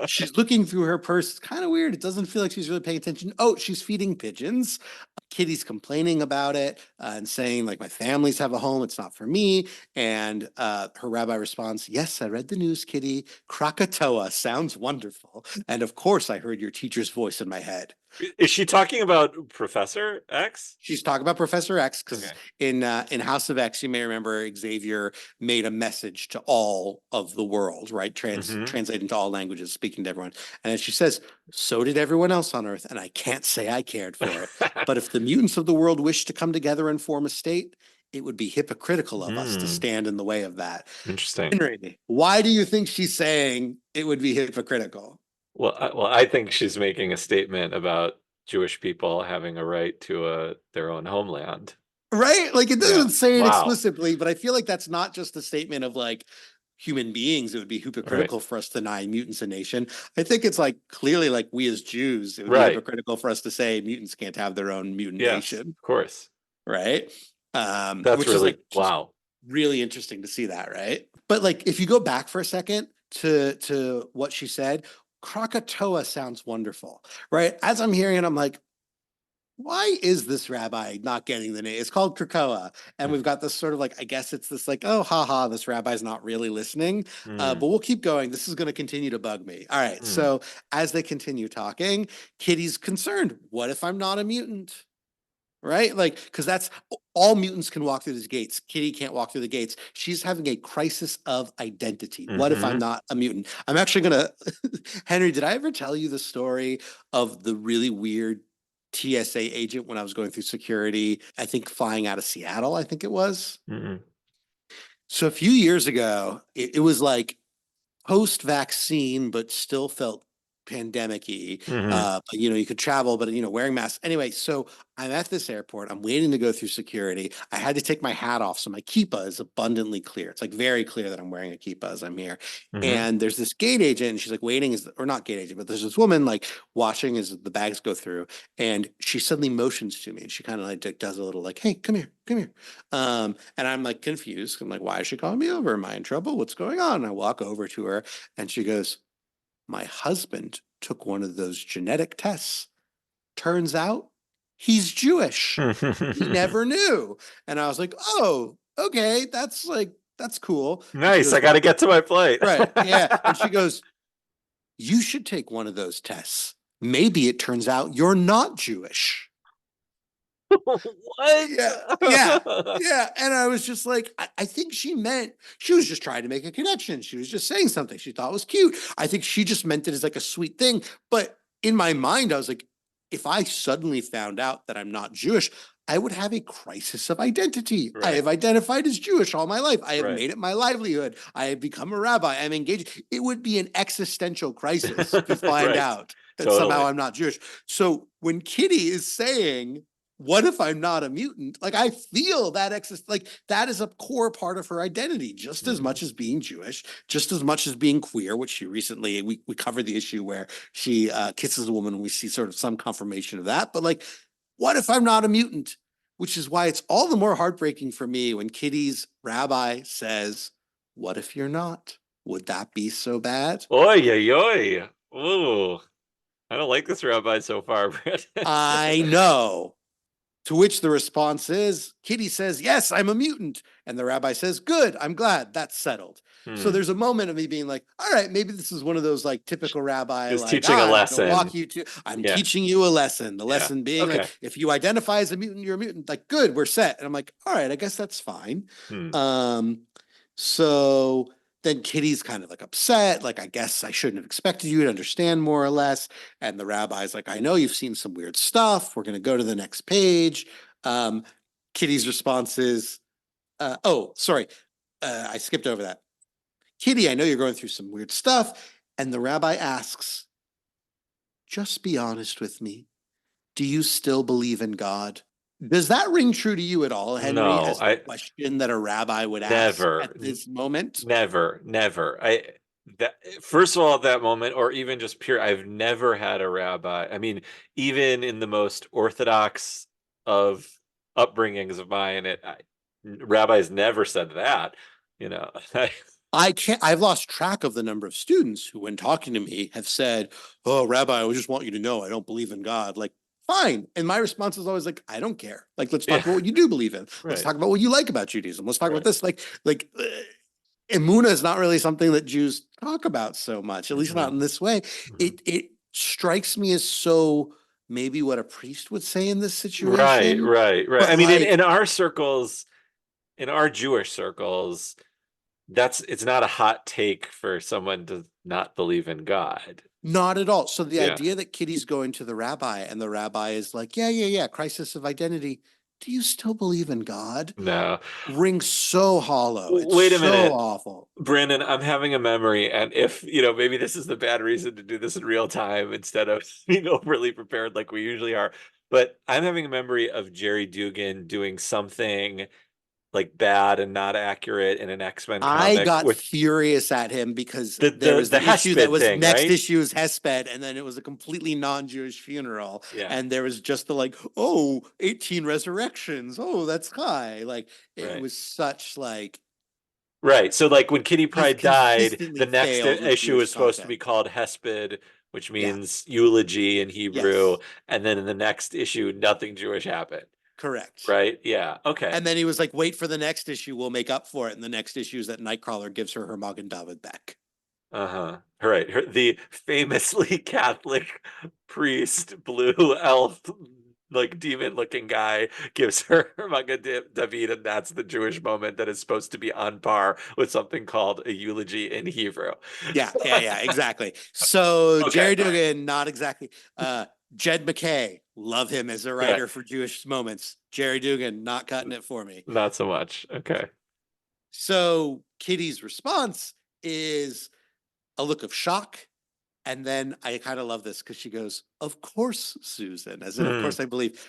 She's looking through her purse. It's kind of weird. It doesn't feel like she's really paying attention. Oh, she's feeding pigeons. Kitty's complaining about it and saying, my families have a home. It's not for me. And her rabbi responds, yes, I read the news, Kitty. Krakatoa sounds wonderful. And of course, I heard your teacher's voice in my head. Is she talking about Professor X? She's talking about Professor X because Okay. in House of X, you may remember Xavier made a message to all of the world, right? Translating to all languages, speaking to everyone. And as she says, so did everyone else on Earth, and I can't say I cared for it. But if the mutants of the world wish to come together and form a state, it would be hypocritical of us to stand in the way of that. Interesting. Henry, why do you think she's saying it would be hypocritical? Well, I think she's making a statement about Jewish people having a right to their own homeland. Right? It Yeah. doesn't say it Wow. explicitly, but I feel like that's not just a statement of human beings. It would be hypocritical for us to deny mutants a nation. I think it's clearly we as Jews, it would be Right. hypocritical for us to say mutants can't have their own mutant Yes, nation. of course. Right? That's Which really is wow. really interesting to see that, right? But if you go back for a second to what she said, Krakatoa sounds wonderful, right? As I'm hearing it, I'm like, why is this rabbi not getting the name? It's called Krakoa. And we've got this sort of I guess it's this oh, haha, this rabbi's not really listening. But we'll keep going. This is going to continue to bug me. All right. So as they continue talking, Kitty's concerned. What if I'm not a mutant? Right? Because that's all mutants can walk through these gates. Kitty can't walk through the gates. She's having a crisis of identity. What if I'm not a mutant? I'm actually going to, Henry, did I ever tell you the story of the really weird TSA agent when I was going through security? I think flying out of Seattle, I think it was. So a few years ago, it was post-vaccine, but still felt pandemic-y. But, you could travel, but, wearing masks. Anyway, so I'm at this airport. I'm waiting to go through security. I had to take my hat off, so my kippa is abundantly clear. It's very clear that I'm wearing a kippa as I'm here. And there's this gate agent, and she's waiting, or not gate agent, but there's this woman watching as the bags go through, and she suddenly motions to me, and she kind of does a little hey, come here, come here. And I'm confused. I'm why is she calling me over? Am I in trouble? What's going on? And I walk over to her, and she goes, my husband took one of those genetic tests. Turns out he's Jewish. He never knew. And I was oh, okay, that's cool. Nice. Goes, I got to get to my flight. right. Yeah. And she goes, you should take one of those tests. Maybe it turns out you're not Jewish. What? Yeah. And I was just I think she was just trying to make a connection. She was just saying something she thought was cute. I think she just meant it as a sweet thing. But in my mind, I was if I suddenly found out that I'm not Jewish, I would have a crisis of identity. I Right. have identified as Jewish all my life. I have Right. made it my livelihood. I have become a rabbi. I'm engaged. It would be an existential crisis to find Right. out that somehow Totally. I'm not Jewish. So when Kitty is saying, what if I'm not a mutant? Like, I feel that like that is a core part of her identity, just as much as being Jewish, just as much as being queer, which she recently, we covered the issue where she kisses a woman and we see sort of some confirmation of that. But like, what if I'm not a mutant? Which is why it's all the more heartbreaking for me when Kitty's rabbi says, what if you're not? Would that be so bad? Oy, oy, oy. Ooh, I don't like this rabbi so far, Brandon. I know. To which the response is, Kitty says, yes, I'm a mutant. And the rabbi says, good, I'm glad, that's settled. So there's a moment of me being like, all right, maybe this is one of those like typical rabbi, Just like, teaching a I'm gonna walk lesson. you to, I'm Yeah. teaching you a lesson. The Yeah. lesson being Okay. like, if you identify as a mutant, you're a mutant. Like, good, we're set. And I'm like, all right, I guess that's fine. Hmm. So then Kitty's kind of like upset, like, I guess I shouldn't have expected you to understand more or less. And the rabbi's like, I know you've seen some weird stuff. We're going to go to the next page. Kitty's response is, oh, sorry, I skipped over that. Kitty, I know you're going through some weird stuff. And the rabbi asks, just be honest with me. Do you still believe in God? Does that ring true to you at all, Henry, No, as a question that a rabbi would ask never, at this moment? never. That first of all, at that moment, or even just pure, I've never had a rabbi. I mean, even in the most orthodox of upbringings of mine, rabbis never said that. You know, I've lost track of the number of students who, when talking to me, have said, oh, Rabbi, I just want you to know I don't believe in God. Like, fine. And my response is always like, I don't care. Like, let's talk yeah, about what you do believe in. Let's right, talk about what you like about Judaism. Let's talk about right. this. Emuna is not really something that Jews talk about so much, at least not Mhm, in this way. mhm. It strikes me as so maybe what a priest would say in this Right, situation. right, right. But I mean, like, in our circles, in our Jewish circles, it's not a hot take for someone to not believe in God. not at all. So the Yeah. idea that Kitty's going to the rabbi and the rabbi is like, yeah, crisis of identity. Do you still believe in God? No. Rings so hollow. It's Wait a so minute, awful. Brandon, I'm having a memory, and if, maybe this is the bad reason to do this in real time instead of being overly prepared like we usually are, but I'm having a memory of Gerry Duggan doing something like bad and not accurate in an X-Men I comic got with furious at him because the there the was the the issue that Hesped was thing, next right? issue is Hesped, and then it was a completely non-Jewish funeral. Yeah, And there was just the like, oh, 18 resurrections. Oh, that's high. Like it right. was such like Right. So like when Kitty he's Pryde died, the consistently next failed with issue Jewish was supposed to be content. called Hesped, which Yeah. means eulogy in Hebrew, Yes. and then in the next issue, nothing Jewish happened. Correct. Right? Yeah. Okay. And then he was like, wait for the next issue. We'll make up for it. And the next issue is that Nightcrawler gives her Magen David back. Uh-huh. All right. The famously Catholic priest, blue elf, like demon-looking guy gives her Magen David, and that's the Jewish moment that is supposed to be on par with something called a eulogy in Hebrew. Yeah, exactly. So Okay. Gerry Duggan, not exactly. Jed MacKay, love him as a Okay. writer for Jewish moments. Gerry Duggan, not cutting it for me. Not so much. Okay. So Kitty's response is a look of shock. And then I kind of love this because she goes, of course, Susan, as in, of Hmm. course, I believe.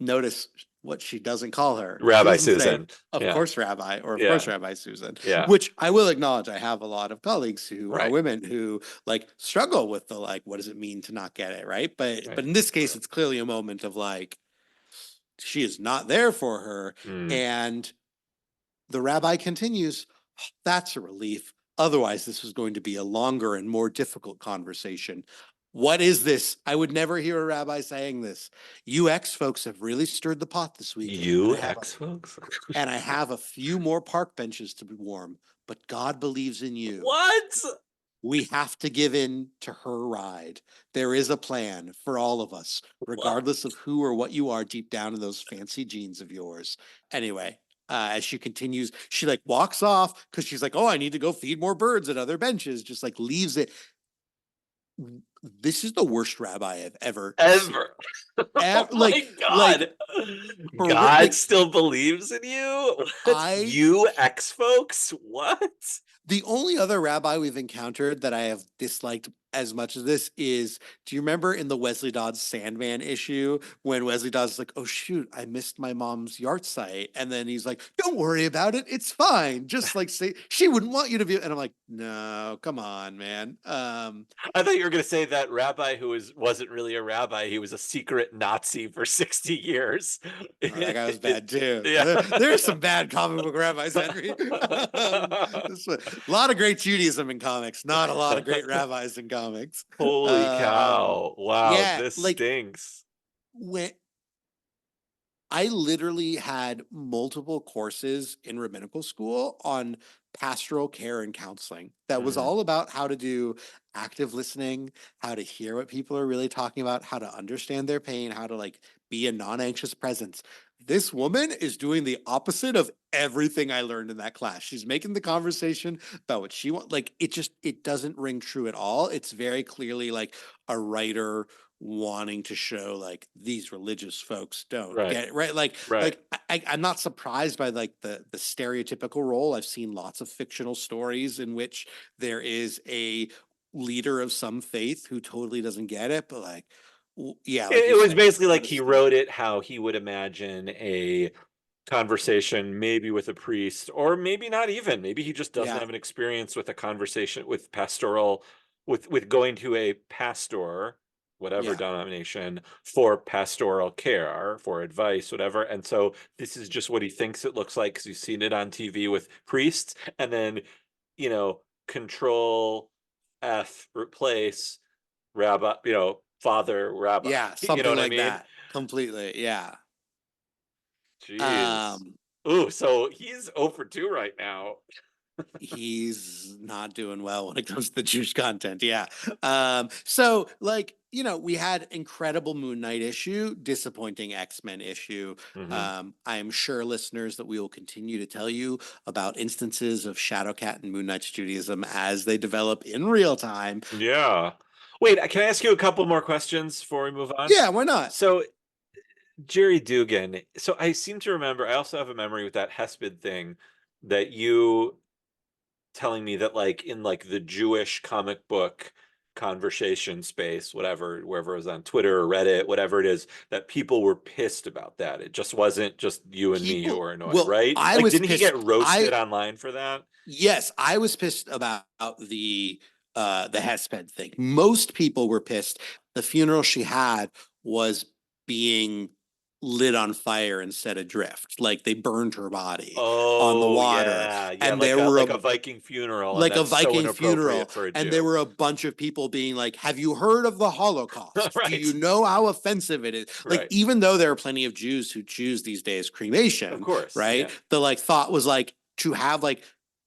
Notice what she doesn't call her. She Rabbi doesn't say, Susan. of Yeah. course, Rabbi, or of course, Yeah. Rabbi Susan, Yeah. which I will acknowledge. I have a lot of colleagues who are Right. women who like struggle with the like, what does it mean to not get it? Right. But Right. in this case, it's clearly a moment of like, she is not there for her. Mm. And the rabbi continues, that's a relief. Otherwise, this was going to be a longer and more difficult conversation. What is this? I would never hear a rabbi saying this. UX folks have really stirred the pot this week, and You ex folks? I have a few more park benches to be warm, but God believes in you. What? We have to give in to her ride. There is a plan for all of us, What? regardless of who or what you are deep down in those fancy jeans of yours. Anyway, as she continues, she like walks off because she's like, oh, I need to go feed more birds at other benches, just like leaves it. this is the worst rabbi I've ever seen. Ever. Oh my Like God. God like still believes in you? What? I You ex folks? What? the only other rabbi we've encountered that I have disliked as much as this is, do you remember in the Wesley Dodds Sandman issue when Wesley Dodds is like, oh shoot, I missed my mom's yahrzeit. And then he's like, don't worry about it. It's fine. Just like say she wouldn't want you to be. And I'm like, no, come on, man. I thought you were going to say that rabbi who wasn't really a rabbi. He was a secret Nazi for 60 years. Oh, that guy was bad too. Yeah. There's some bad comic book rabbis, Henry. A lot of great Judaism in comics, not a lot of great rabbis in comics. Holy cow. Wow, Yeah, this like stinks. when I literally had multiple courses in rabbinical school on pastoral care and counseling that was Mhm. all about how to do active listening, how to hear what people are really talking about, how to understand their pain, how to like be a non-anxious presence. This woman is doing the opposite of everything I learned in that class. She's making the conversation about what she wants. Like it doesn't ring true at all. It's very clearly like a writer wanting to show like these religious folks don't Right. get it right. Right. I'm not surprised by like the stereotypical role. I've seen lots of fictional stories in which there is a leader of some faith who totally doesn't get it, but like yeah, like you It was said, basically like he wrote Protestant. it how he would imagine a conversation, maybe with a priest, or maybe not even. Maybe he just doesn't Yeah, have an experience with a conversation with pastoral, with going to a pastor, whatever yeah, denomination, for pastoral care, for advice, whatever. And so this is just what he thinks it looks like because he's seen it on TV with priests, and then control F replace rabbi, father rabbi. yeah, You know something what I like mean? that. Completely. Yeah. Jeez. Um, Ooh, so he's 0 for 2 right now. he's not doing well when it comes to the Jewish content. Yeah. So like, we had incredible Moon Knight issue, disappointing X-Men issue. Hmm. I'm sure listeners that we will continue to tell you about instances of Shadowcat and Moon Knight's Judaism as they develop in real time. Yeah. Wait, can I ask you a couple more questions before we move on? Yeah, why not? So, Gerry Duggan. So I seem to remember, I also have a memory with that Hesped thing that you telling me that like in like the Jewish comic book conversation space, whatever, wherever it was on Twitter or Reddit, whatever it is, that people were pissed about that. It just wasn't just you and me who People, were annoyed, well, right? I Like, was didn't he get pissed. roasted online for that? Yes, I was pissed about the Hesped thing. Most people were pissed. The funeral she had was being lit on fire and set adrift. Like they burned her body on the Oh water. yeah, yeah, And there were like a Viking funeral, and like a that's so Viking funeral, inappropriate for a and there Jew. were a bunch of people being like, have you heard of the Holocaust? Do you Right, know how offensive it is? Like, right. even though there are plenty of Jews who choose these days Of cremation, course, right? yeah. The like thought was like to have like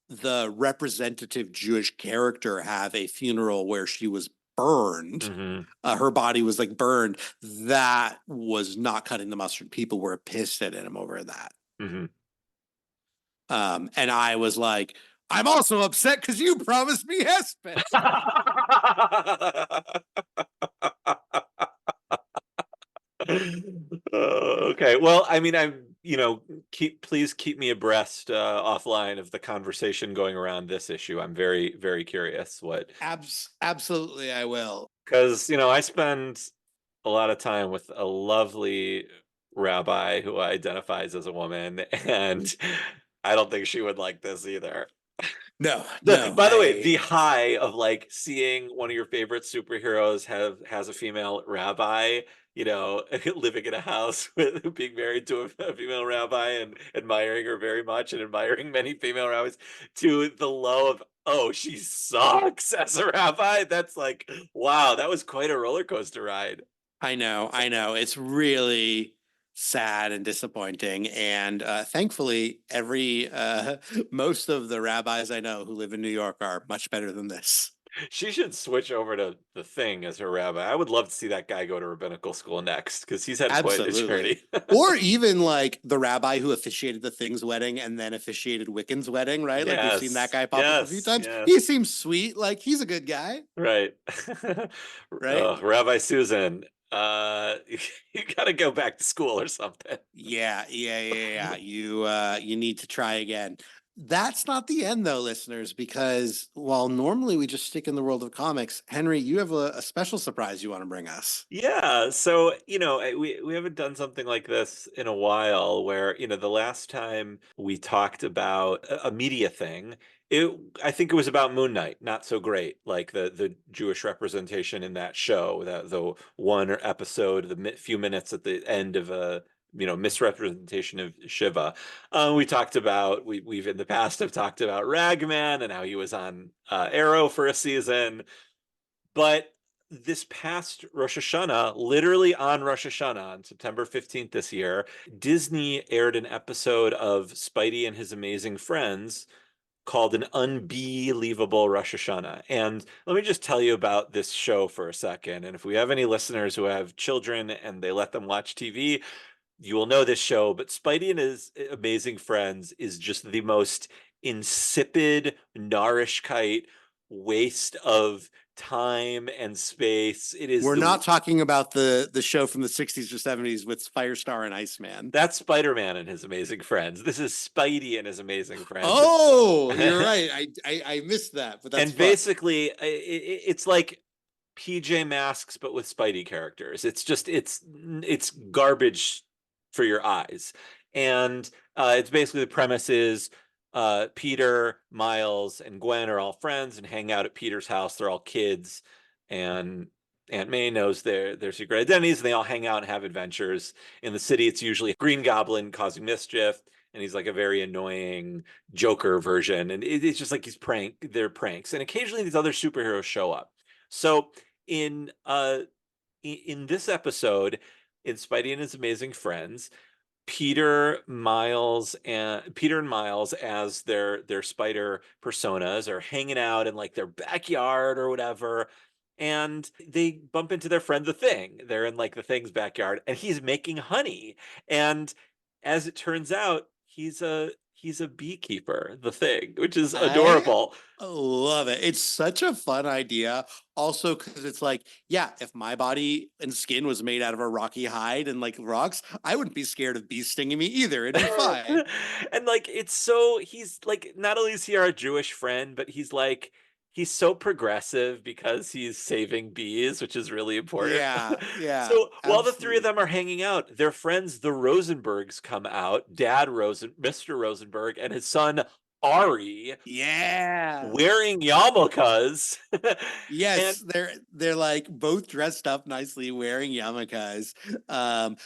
the representative Jewish character have a funeral where she was burned. Hmm. Her body was like burned. That was not cutting the mustard. People were pissed at him over that. Hmm. And I was like, I'm also upset because you promised me Hesped. Okay. Well, I mean, please keep me abreast offline of the conversation going around this issue. I'm very, very curious Absolutely, I will. because, I spend a lot of time with a lovely rabbi who identifies as a woman, and I don't think she would like this either. No, no, By the way, the high of like seeing one of your favorite superheroes has a female rabbi, living in a house with being married to a female rabbi and admiring her very much and admiring many female rabbis, to the low of, oh, she sucks as a rabbi. That's like, wow, that was quite a roller coaster ride. I know, I know. It's really sad and disappointing. And thankfully, every most of the rabbis I know who live in New York are much better than this. She should switch over to the Thing as her rabbi. I would love to see that guy go to rabbinical school next because he's had quite a Absolutely. journey. Or even like the rabbi who officiated the Thing's wedding and then officiated Wiccan's wedding, right? Like we've seen that Yes, guy pop up a few yes, times. He yes. seems sweet. Like he's a good guy, Right. right? Rabbi Susan, you got to go back to school or something. Yeah. You need to try again. That's not the end though, listeners, because while normally we just stick in the world of comics, Henry, you have a special surprise you want to bring us. Yeah, so we haven't done something like this in a while where, the last time we talked about a media thing, it I think it was about Moon Knight, not so great, like the Jewish representation in that show, that the one episode, few minutes at the end of a misrepresentation of Shiva. We've in the past have talked about Ragman and how he was on Arrow for a season. But this past Rosh Hashanah, literally on Rosh Hashanah, on September 15th this year, Disney aired an episode of Spidey and His Amazing Friends called An Unbelievable Rosh Hashanah. And let me just tell you about this show for a second. And if we have any listeners who have children and they let them watch TV, you will know this show. But Spidey and His Amazing Friends is just the most insipid, Narishkite waste of time and space. It is We're the not talking about the show from the 60s or 70s with Firestar and Iceman. That's Spider-Man and His Amazing Friends. This is Spidey and His Amazing Friends. Oh, you're right. I missed that, but that's And fun. basically, it's like PJ Masks, but with Spidey characters. It's garbage for your eyes. And it's basically the premise is Peter, Miles, and Gwen are all friends and hang out at Peter's house. They're all kids, and Aunt May knows their secret identities, and they all hang out and have adventures. In the city, it's usually Green Goblin causing mischief, and he's like a very annoying Joker version. And it's just like they're pranks. And occasionally these other superheroes show up. So in this episode, in Spidey and His Amazing Friends, Peter and Miles as their spider personas are hanging out in like their backyard or whatever, and they bump into their friend the Thing. They're in like the Thing's backyard, and he's making honey. And as it turns out, he's a beekeeper, the Thing, which is I adorable. love it. It's such a fun idea. Also, because it's like, yeah, if my body and skin was made out of a rocky hide and like rocks, I wouldn't be scared of bees stinging me either. It'd be fine. And like he's like, not only is he our Jewish friend, but he's so progressive because he's saving bees, which is really important. Yeah, So while the three of absolutely. them are hanging out, their friends, the Rosenbergs, come out, Mr. Rosenberg, and his son Ari, Yeah. wearing yarmulkes. And Yes, they're like both dressed up nicely, wearing yarmulkes. Um,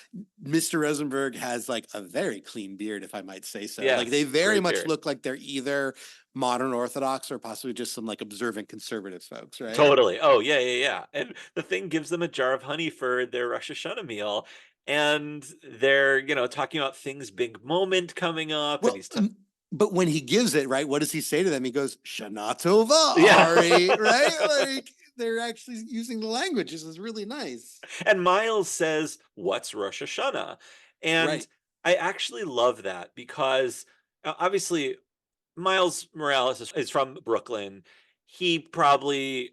Mr. Rosenberg has like a very clean beard, if I might say so. Like they yes, very great much beard. look like they're either modern Orthodox or possibly just some like observant conservative folks, right? Totally. Oh, yeah, yeah, yeah. And the Thing gives them a jar of honey for their Rosh Hashanah meal. And they're, talking about Thing's big moment coming up. And Well, but when he gives it, right, what does he say to them? He goes, Shana Tova, yeah. Ari, right? Like they're actually using the language. This is really nice. And Miles says, "What's Rosh Hashanah?" And Right. I actually love that because obviously Miles Morales is from Brooklyn. He probably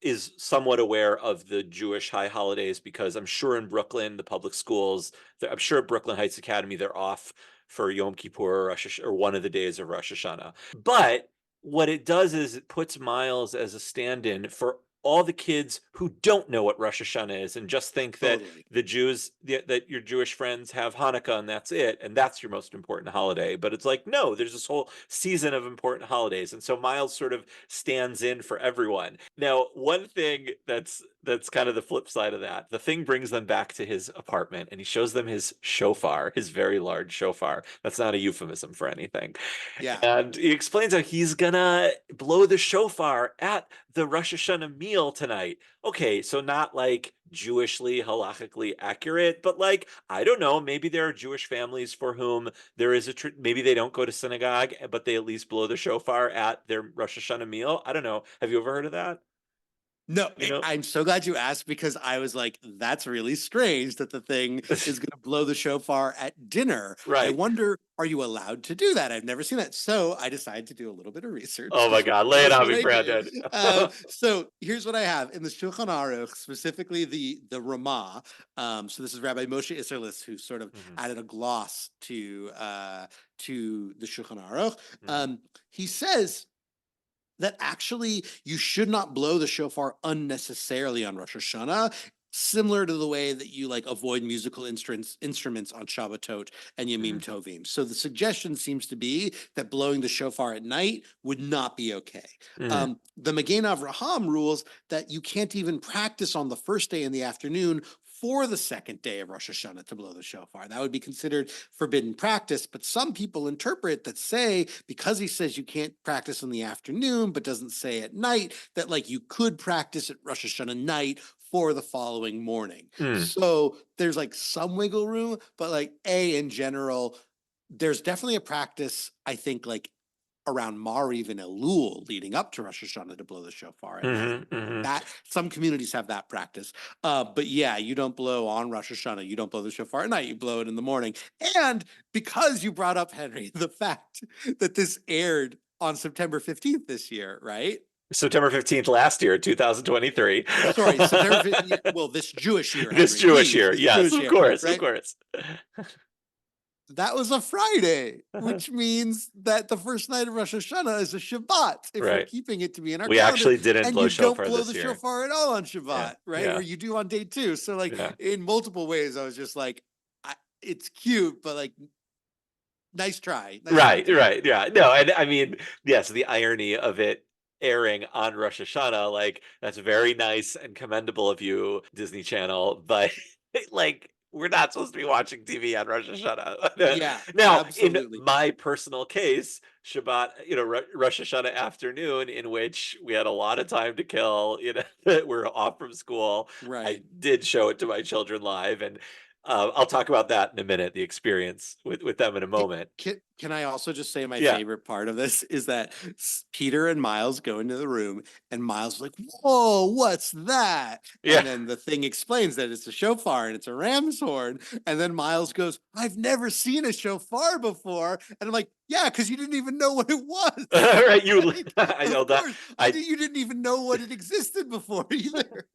is somewhat aware of the Jewish high holidays because I'm sure in Brooklyn, the public schools, I'm sure at Brooklyn Heights Academy, they're off for Yom Kippur or or one of the days of Rosh Hashanah. But what it does is it puts Miles as a stand-in for all the kids who don't know what Rosh Hashanah is and just think that Totally. that your Jewish friends have Hanukkah and that's it, and that's your most important holiday. But it's like, no, there's this whole season of important holidays, and so Miles sort of stands in for everyone. Now, one thing that's kind of the flip side of that, the Thing brings them back to his apartment and he shows them his shofar, his very large shofar. That's not a euphemism for anything. Yeah. And he explains how he's gonna blow the shofar at the Rosh Hashanah meal tonight. Okay, so not like Jewishly, halachically accurate, but like, I don't know, maybe there are Jewish families for whom there is maybe they don't go to synagogue, but they at least blow the shofar at their Rosh Hashanah meal. I don't know. Have you ever heard of that? No, You know? I'm so glad you asked because I was like, that's really strange that the thing is going to blow the shofar at dinner. I Right. wonder, are you allowed to do that? I've never seen that. So I decided to do a little bit of research Oh my because you God, know lay it that's on what me, I do. Brandon. So here's what I have in the Shulchan Aruch, specifically the Ramah. So this is Rabbi Moshe Isserlis who sort of Mhm, added a gloss to the Shulchan Aruch. mhm, He says that actually you should not blow the shofar unnecessarily on Rosh Hashanah, similar to the way that you like avoid musical instruments on Shabbatot and Yamim mhm, Tovim. So the suggestion seems to be that blowing the shofar at night would not be okay. mhm, The Magen Avraham rules that you can't even practice on the first day in the afternoon for the second day of Rosh Hashanah to blow the shofar. That would be considered forbidden practice. But some people interpret that say, because he says you can't practice in the afternoon, but doesn't say at night, that like you could practice at Rosh Hashanah night for the following morning. mm, So there's like some wiggle room, but like in general, there's definitely a practice, I think, like around Mariv and Elul leading up to Rosh Hashanah to blow the shofar at night. mhm, mhm. That some communities have that practice. But yeah, you don't blow on Rosh Hashanah. You don't blow the shofar at night. You blow it in the morning. And because you brought up, Henry, the fact that this aired on September 15th this year, right? September 15th last year, 2023. Sorry, September 15th. Well, this Jewish year, This Henry, Jewish please, year. this Yes, Jewish of year, course, of right? course. That was a Friday, which means that the first night of Rosh Hashanah is a Shabbat if we're Right. keeping it to be in our We calendar, actually didn't and blow you don't shofar blow this the year. shofar at all on Yeah. Shabbat, right? Or Yeah. you do on day two. So, like, Yeah. in multiple ways, I was just like, it's cute, but like, nice try. Nice try, Right, team. right. Yeah. No, and I mean, yes, the irony of it airing on Rosh Hashanah, like that's very nice and commendable of you, Disney Channel, but like we're not supposed to be watching TV on Rosh Hashanah. Yeah, Now, in absolutely. my personal case, Shabbat, Rosh Hashanah afternoon, in which we had a lot of time to kill, we're off from school. I Right. did show it to my children live, and I'll talk about that in a minute, the experience with them in a moment. Can I also just say my Yeah. favorite part of this is that Peter and Miles go into the room and Miles is like, "Whoa, what's that?" Yeah. And then the thing explains that it's a shofar and it's a ram's horn. And then Miles goes, "I've never seen a shofar before." And I'm like, "Yeah, because you didn't even know what it was." Right. Like, I know of that. course, I you didn't even know what it existed before either.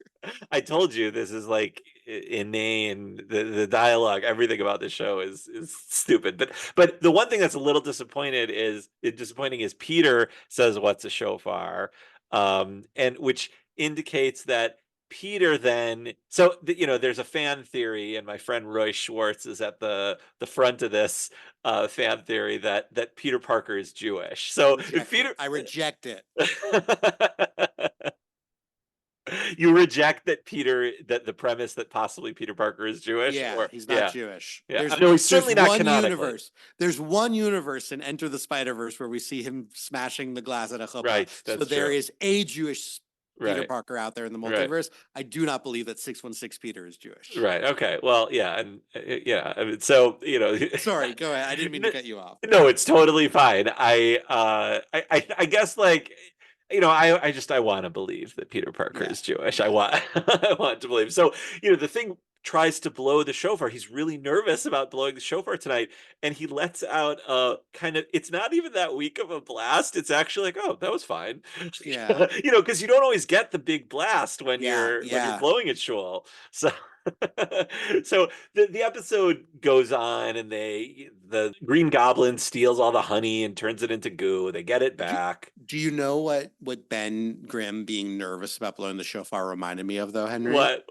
I told you this is like inane. The dialogue, everything about this show is stupid. But the one thing that's a little disappointing is Peter says, "What's a shofar?" And which indicates that Peter then there's a fan theory, and my friend Roy Schwartz is at the front of this fan theory that Peter Parker is Jewish. So if Reject it. Peter I reject it. you reject that the premise that possibly Peter Parker is Jewish, Yeah, or he's not yeah, Jewish. yeah. No, he's There's certainly not one canonically. universe. There's one universe in Enter the Spider-Verse where we see him smashing the glass at a chuppah. Right, So that's there true. is a Jewish Peter Right, Parker out there in the right, multiverse. I do not believe that 616 Peter is Jewish. right. Okay. Well, yeah, and yeah. I mean, so Sorry, go ahead. I didn't mean to n- cut you off. no, it's totally fine. I guess like I want to believe that Peter Parker Yeah, is Jewish. I yeah. want I want to believe. So the thing tries to blow the shofar. He's really nervous about blowing the shofar tonight, and he lets out a kind of. It's not even that weak of a blast. It's actually like, oh, that was fine. Yeah. Because you don't always get the big blast when Yeah, you're yeah. blowing at shul. So. So the episode goes on, and the Green Goblin steals all the honey and turns it into goo. They get it Do, back. do you know what Ben Grimm being nervous about blowing the shofar reminded me of though, Henry? What?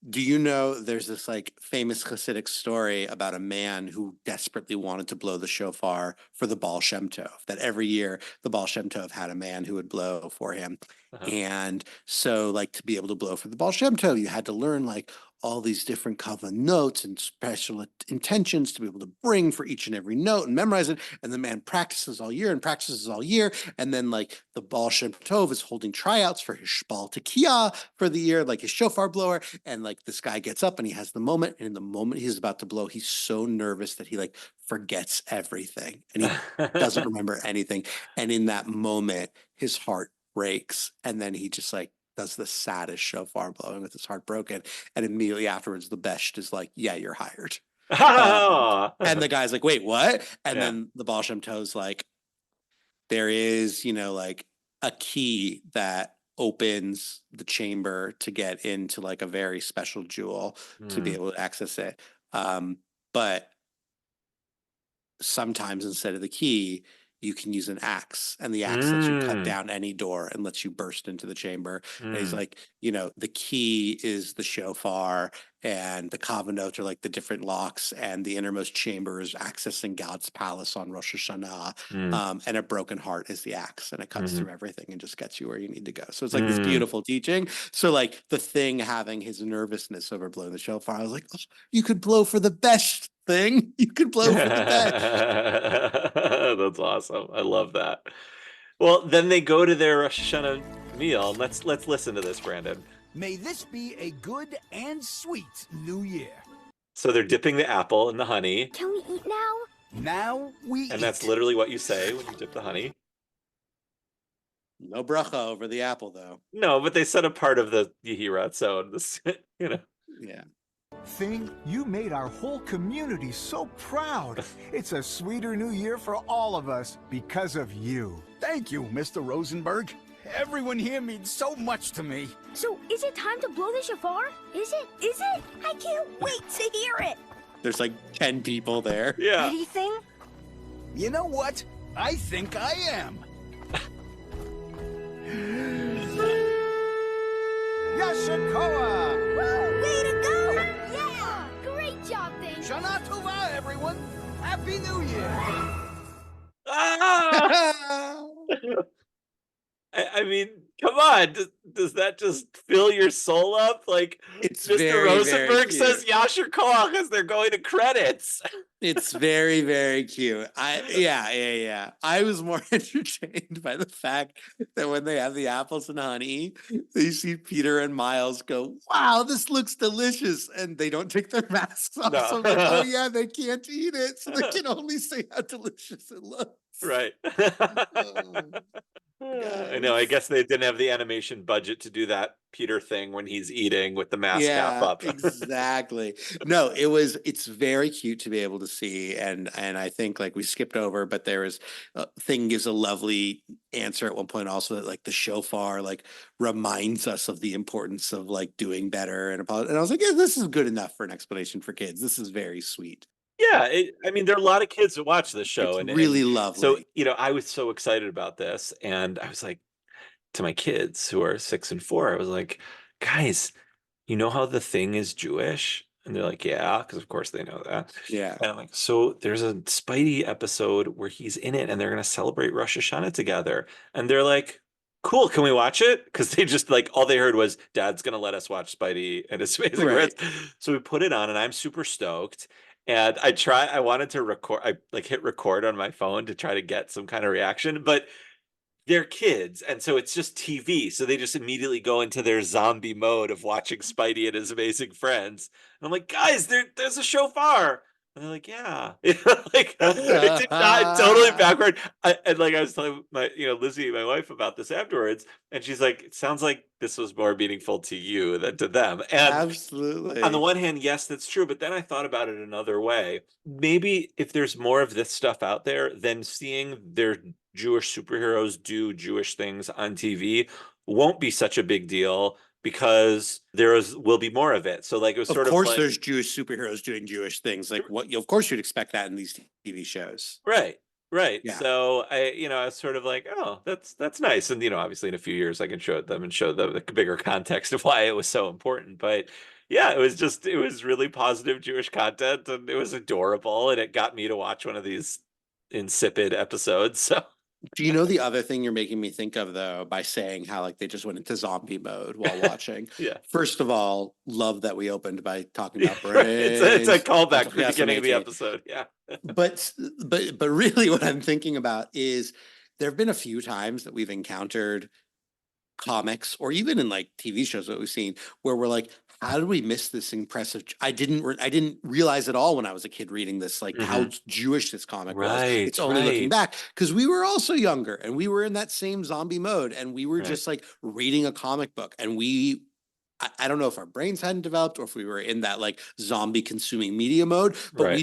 Do you know there's this like famous Hasidic story about a man who desperately wanted to blow the shofar for the Baal Shem Tov, that every year the Baal Shem Tov had a man who would blow for him. Uh-huh. And so like to be able to blow for the Baal Shem Tov, you had to learn like all these different kava notes and special intentions to be able to bring for each and every note and memorize it. And the man practices all year and practices all year. And then like the Baal Shem Tov is holding tryouts for his Shbal Tekiah for the year, like his shofar blower. And like this guy gets up and he has the moment. And in the moment he's about to blow, he's so nervous that he like forgets everything and he doesn't remember anything. And in that moment, his heart breaks. And then he just like does the saddest shofar blowing with his heart broken. And immediately afterwards, the Besht is like, yeah, you're hired. And the guy's like, wait, what? And Yeah. then the Baal Shem Tov's like, there is, like a key that opens the chamber to get into like a very special jewel to be able to access it. But sometimes instead of the key, you can use an axe, and the axe lets you cut down any door and lets you burst into the chamber. And he's like, the key is the shofar, and the kavanot are like the different locks, and the innermost chamber is accessing God's palace on Rosh Hashanah. And a broken heart is the axe, and it cuts through everything and just gets you where you need to go. So it's like this beautiful teaching. So like the thing having his nervousness over blowing the shofar, I was like, oh, you could blow for the best thing. You could blow for the best. That's awesome. I love that. Well, then they go to their Rosh Hashanah meal. Let's listen to this, Brandon. May this be a good and sweet new year. So they're dipping the apple in the honey. Can we eat now? Now we eat. And that's literally what you say when you dip the honey. No bracha over the apple, though. No, but they said a part of the Yehirat, so this, Yeah. Thing, you made our whole community so proud. It's a sweeter new year for all of us because of you. Thank you, Mr. Rosenberg. Everyone here means so much to me. So, is it time to blow the shofar? Is it? Is it? I can't wait to hear it. There's like 10 people there. Yeah. Anything? You know what? I think I am. Yashikoa! Woo, way to go! Yeah! Great job, Thing. Shana Tova, everyone! Happy New Year! Ah! I mean, come on. Does that just fill your soul up? Like, It's Mr. very, Rosenberg very cute. says Yasher Koach as they're going to credits. It's very, very cute. Yeah. I was more entertained by the fact that when they have the apples and honey, they see Peter and Miles go, wow, this looks delicious. And they don't take their masks off. No. So I'm like, oh yeah, they can't eat it. So they can only say how delicious it looks. Right. Oh, I know. I guess they didn't have the animation budget to do that Peter thing when he's eating with the mask half up. Exactly. No, it's very cute to be able to see. And I think like we skipped over, but there is Thing gives a lovely answer at one point also that like the shofar like reminds us of the importance of like doing better and I was like, yeah, this is good enough for an explanation for kids. This is very sweet. Yeah, I mean, there are a lot of kids that watch this show, It's really lovely. So I was so excited about this, and I was like, to my kids who are 6 and 4, I was like, guys, you know how the Thing is Jewish? And they're like, yeah, because of course they know that. Yeah. And I'm like, so there's a Spidey episode where he's in it, and they're gonna celebrate Rosh Hashanah together, and they're like, cool, can we watch it? Because they just like all they heard was Dad's gonna let us watch Spidey and It's Amazing Right. Friends. So we put it on, and I'm super stoked. And I wanted to record, I like hit record on my phone to try to get some kind of reaction, but they're kids. And so it's just TV. So they just immediately go into their zombie mode of watching Spidey and His Amazing Friends. And I'm like, guys, there's a shofar. And they're like, yeah. Like it did not totally backward. And like I was telling my, Lizzie, my wife, about this afterwards, and she's like, it sounds like this was more meaningful to you than to them. And Absolutely. on the one hand, yes, that's true. But then I thought about it another way. Maybe if there's more of this stuff out there, then seeing their Jewish superheroes do Jewish things on TV won't be such a big deal because will be more of it. So like it was sort of course like, there's Jewish superheroes doing Jewish things. Like what of course you'd expect that in these TV shows. Right. Yeah. So I was sort of like, oh, that's nice. And obviously in a few years I can show them and show them the bigger context of why it was so important. But yeah, it was really positive Jewish content, and it was adorable, and it got me to watch one of these insipid episodes. So Do you know the other thing you're making me think of, though, by saying how like they just went into zombie mode while watching? Yeah. First of all, love that we opened by talking about Right. It's a brains. callback to the Yes, beginning of the amazing. episode. Yeah. But really what I'm thinking about is there have been a few times that we've encountered comics or even in like TV shows that we've seen where we're like, how did we miss this impressive? I didn't realize at all when I was a kid reading this, like how Jewish this comic was. It's only looking back because we were also younger and we were in that same zombie mode and we were just like reading a comic book and I don't know if our brains hadn't developed or if we were in that like zombie consuming media mode, but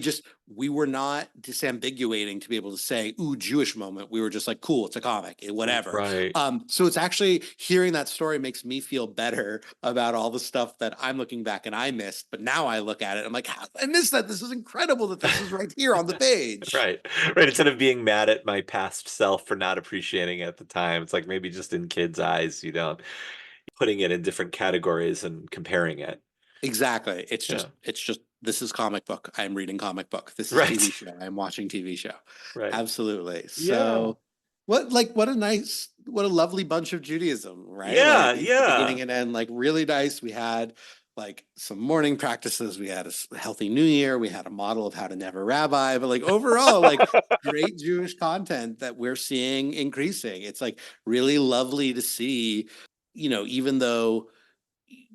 we were not disambiguating to be able to say, ooh, Jewish moment. We were just like, cool, it's a comic, whatever. Right. So it's actually hearing that story makes me feel better about all the stuff that I'm looking back and I missed. But now I look at it, I'm like, how did I missed that. This is incredible that this is right here on the page. Right. Instead of being mad at my past self for not appreciating it at the time, it's like maybe just in kids' eyes, you don't. Putting it in different categories and comparing it. Exactly. It's just this is comic book. I'm reading comic book. This is TV show. I'm watching TV show. Right. Absolutely. So what a lovely bunch of Judaism, right? Yeah, like, beginning and end, like really nice. We had like some morning practices. We had a healthy New Year. We had a model of how to never rabbi, but like overall, like great Jewish content that we're seeing increasing. It's like really lovely to see. You know, even though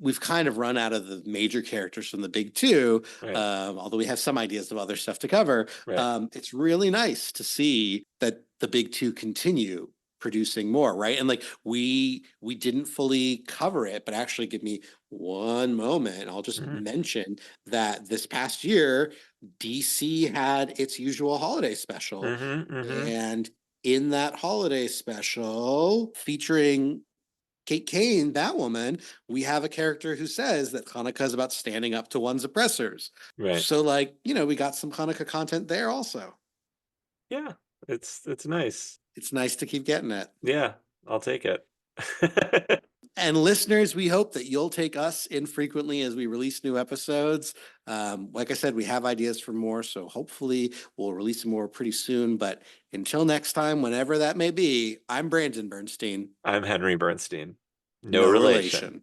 we've kind of run out of the major characters from the big two, although we have some ideas of other stuff to cover, it's really nice to see that the big two continue producing more, right? And like we didn't fully cover it, but actually give me one moment. I'll just mention that this past year, DC had its usual holiday special. And in that holiday special featuring Kate Kane, Batwoman, we have a character who says that Hanukkah is about standing up to one's oppressors. Right. So like, you know, we got some Hanukkah content there also. Yeah, it's nice. It's nice to keep getting it. Yeah, I'll take it. And listeners, we hope that you'll take us infrequently as we release new episodes. Like I said, we have ideas for more, so hopefully we'll release more pretty soon. But until next time, whenever that may be, I'm Brandon Bernstein. I'm Henry Bernstein. No relation.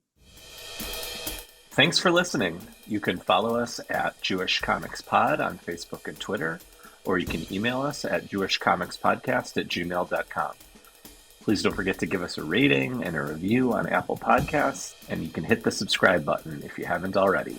Thanks for listening. You can follow us at Jewish Comics Pod on Facebook and Twitter, or you can email us at jewishcomicspodcast@gmail.com. Please don't forget to give us a rating and a review on Apple Podcasts, and you can hit the subscribe button if you haven't already.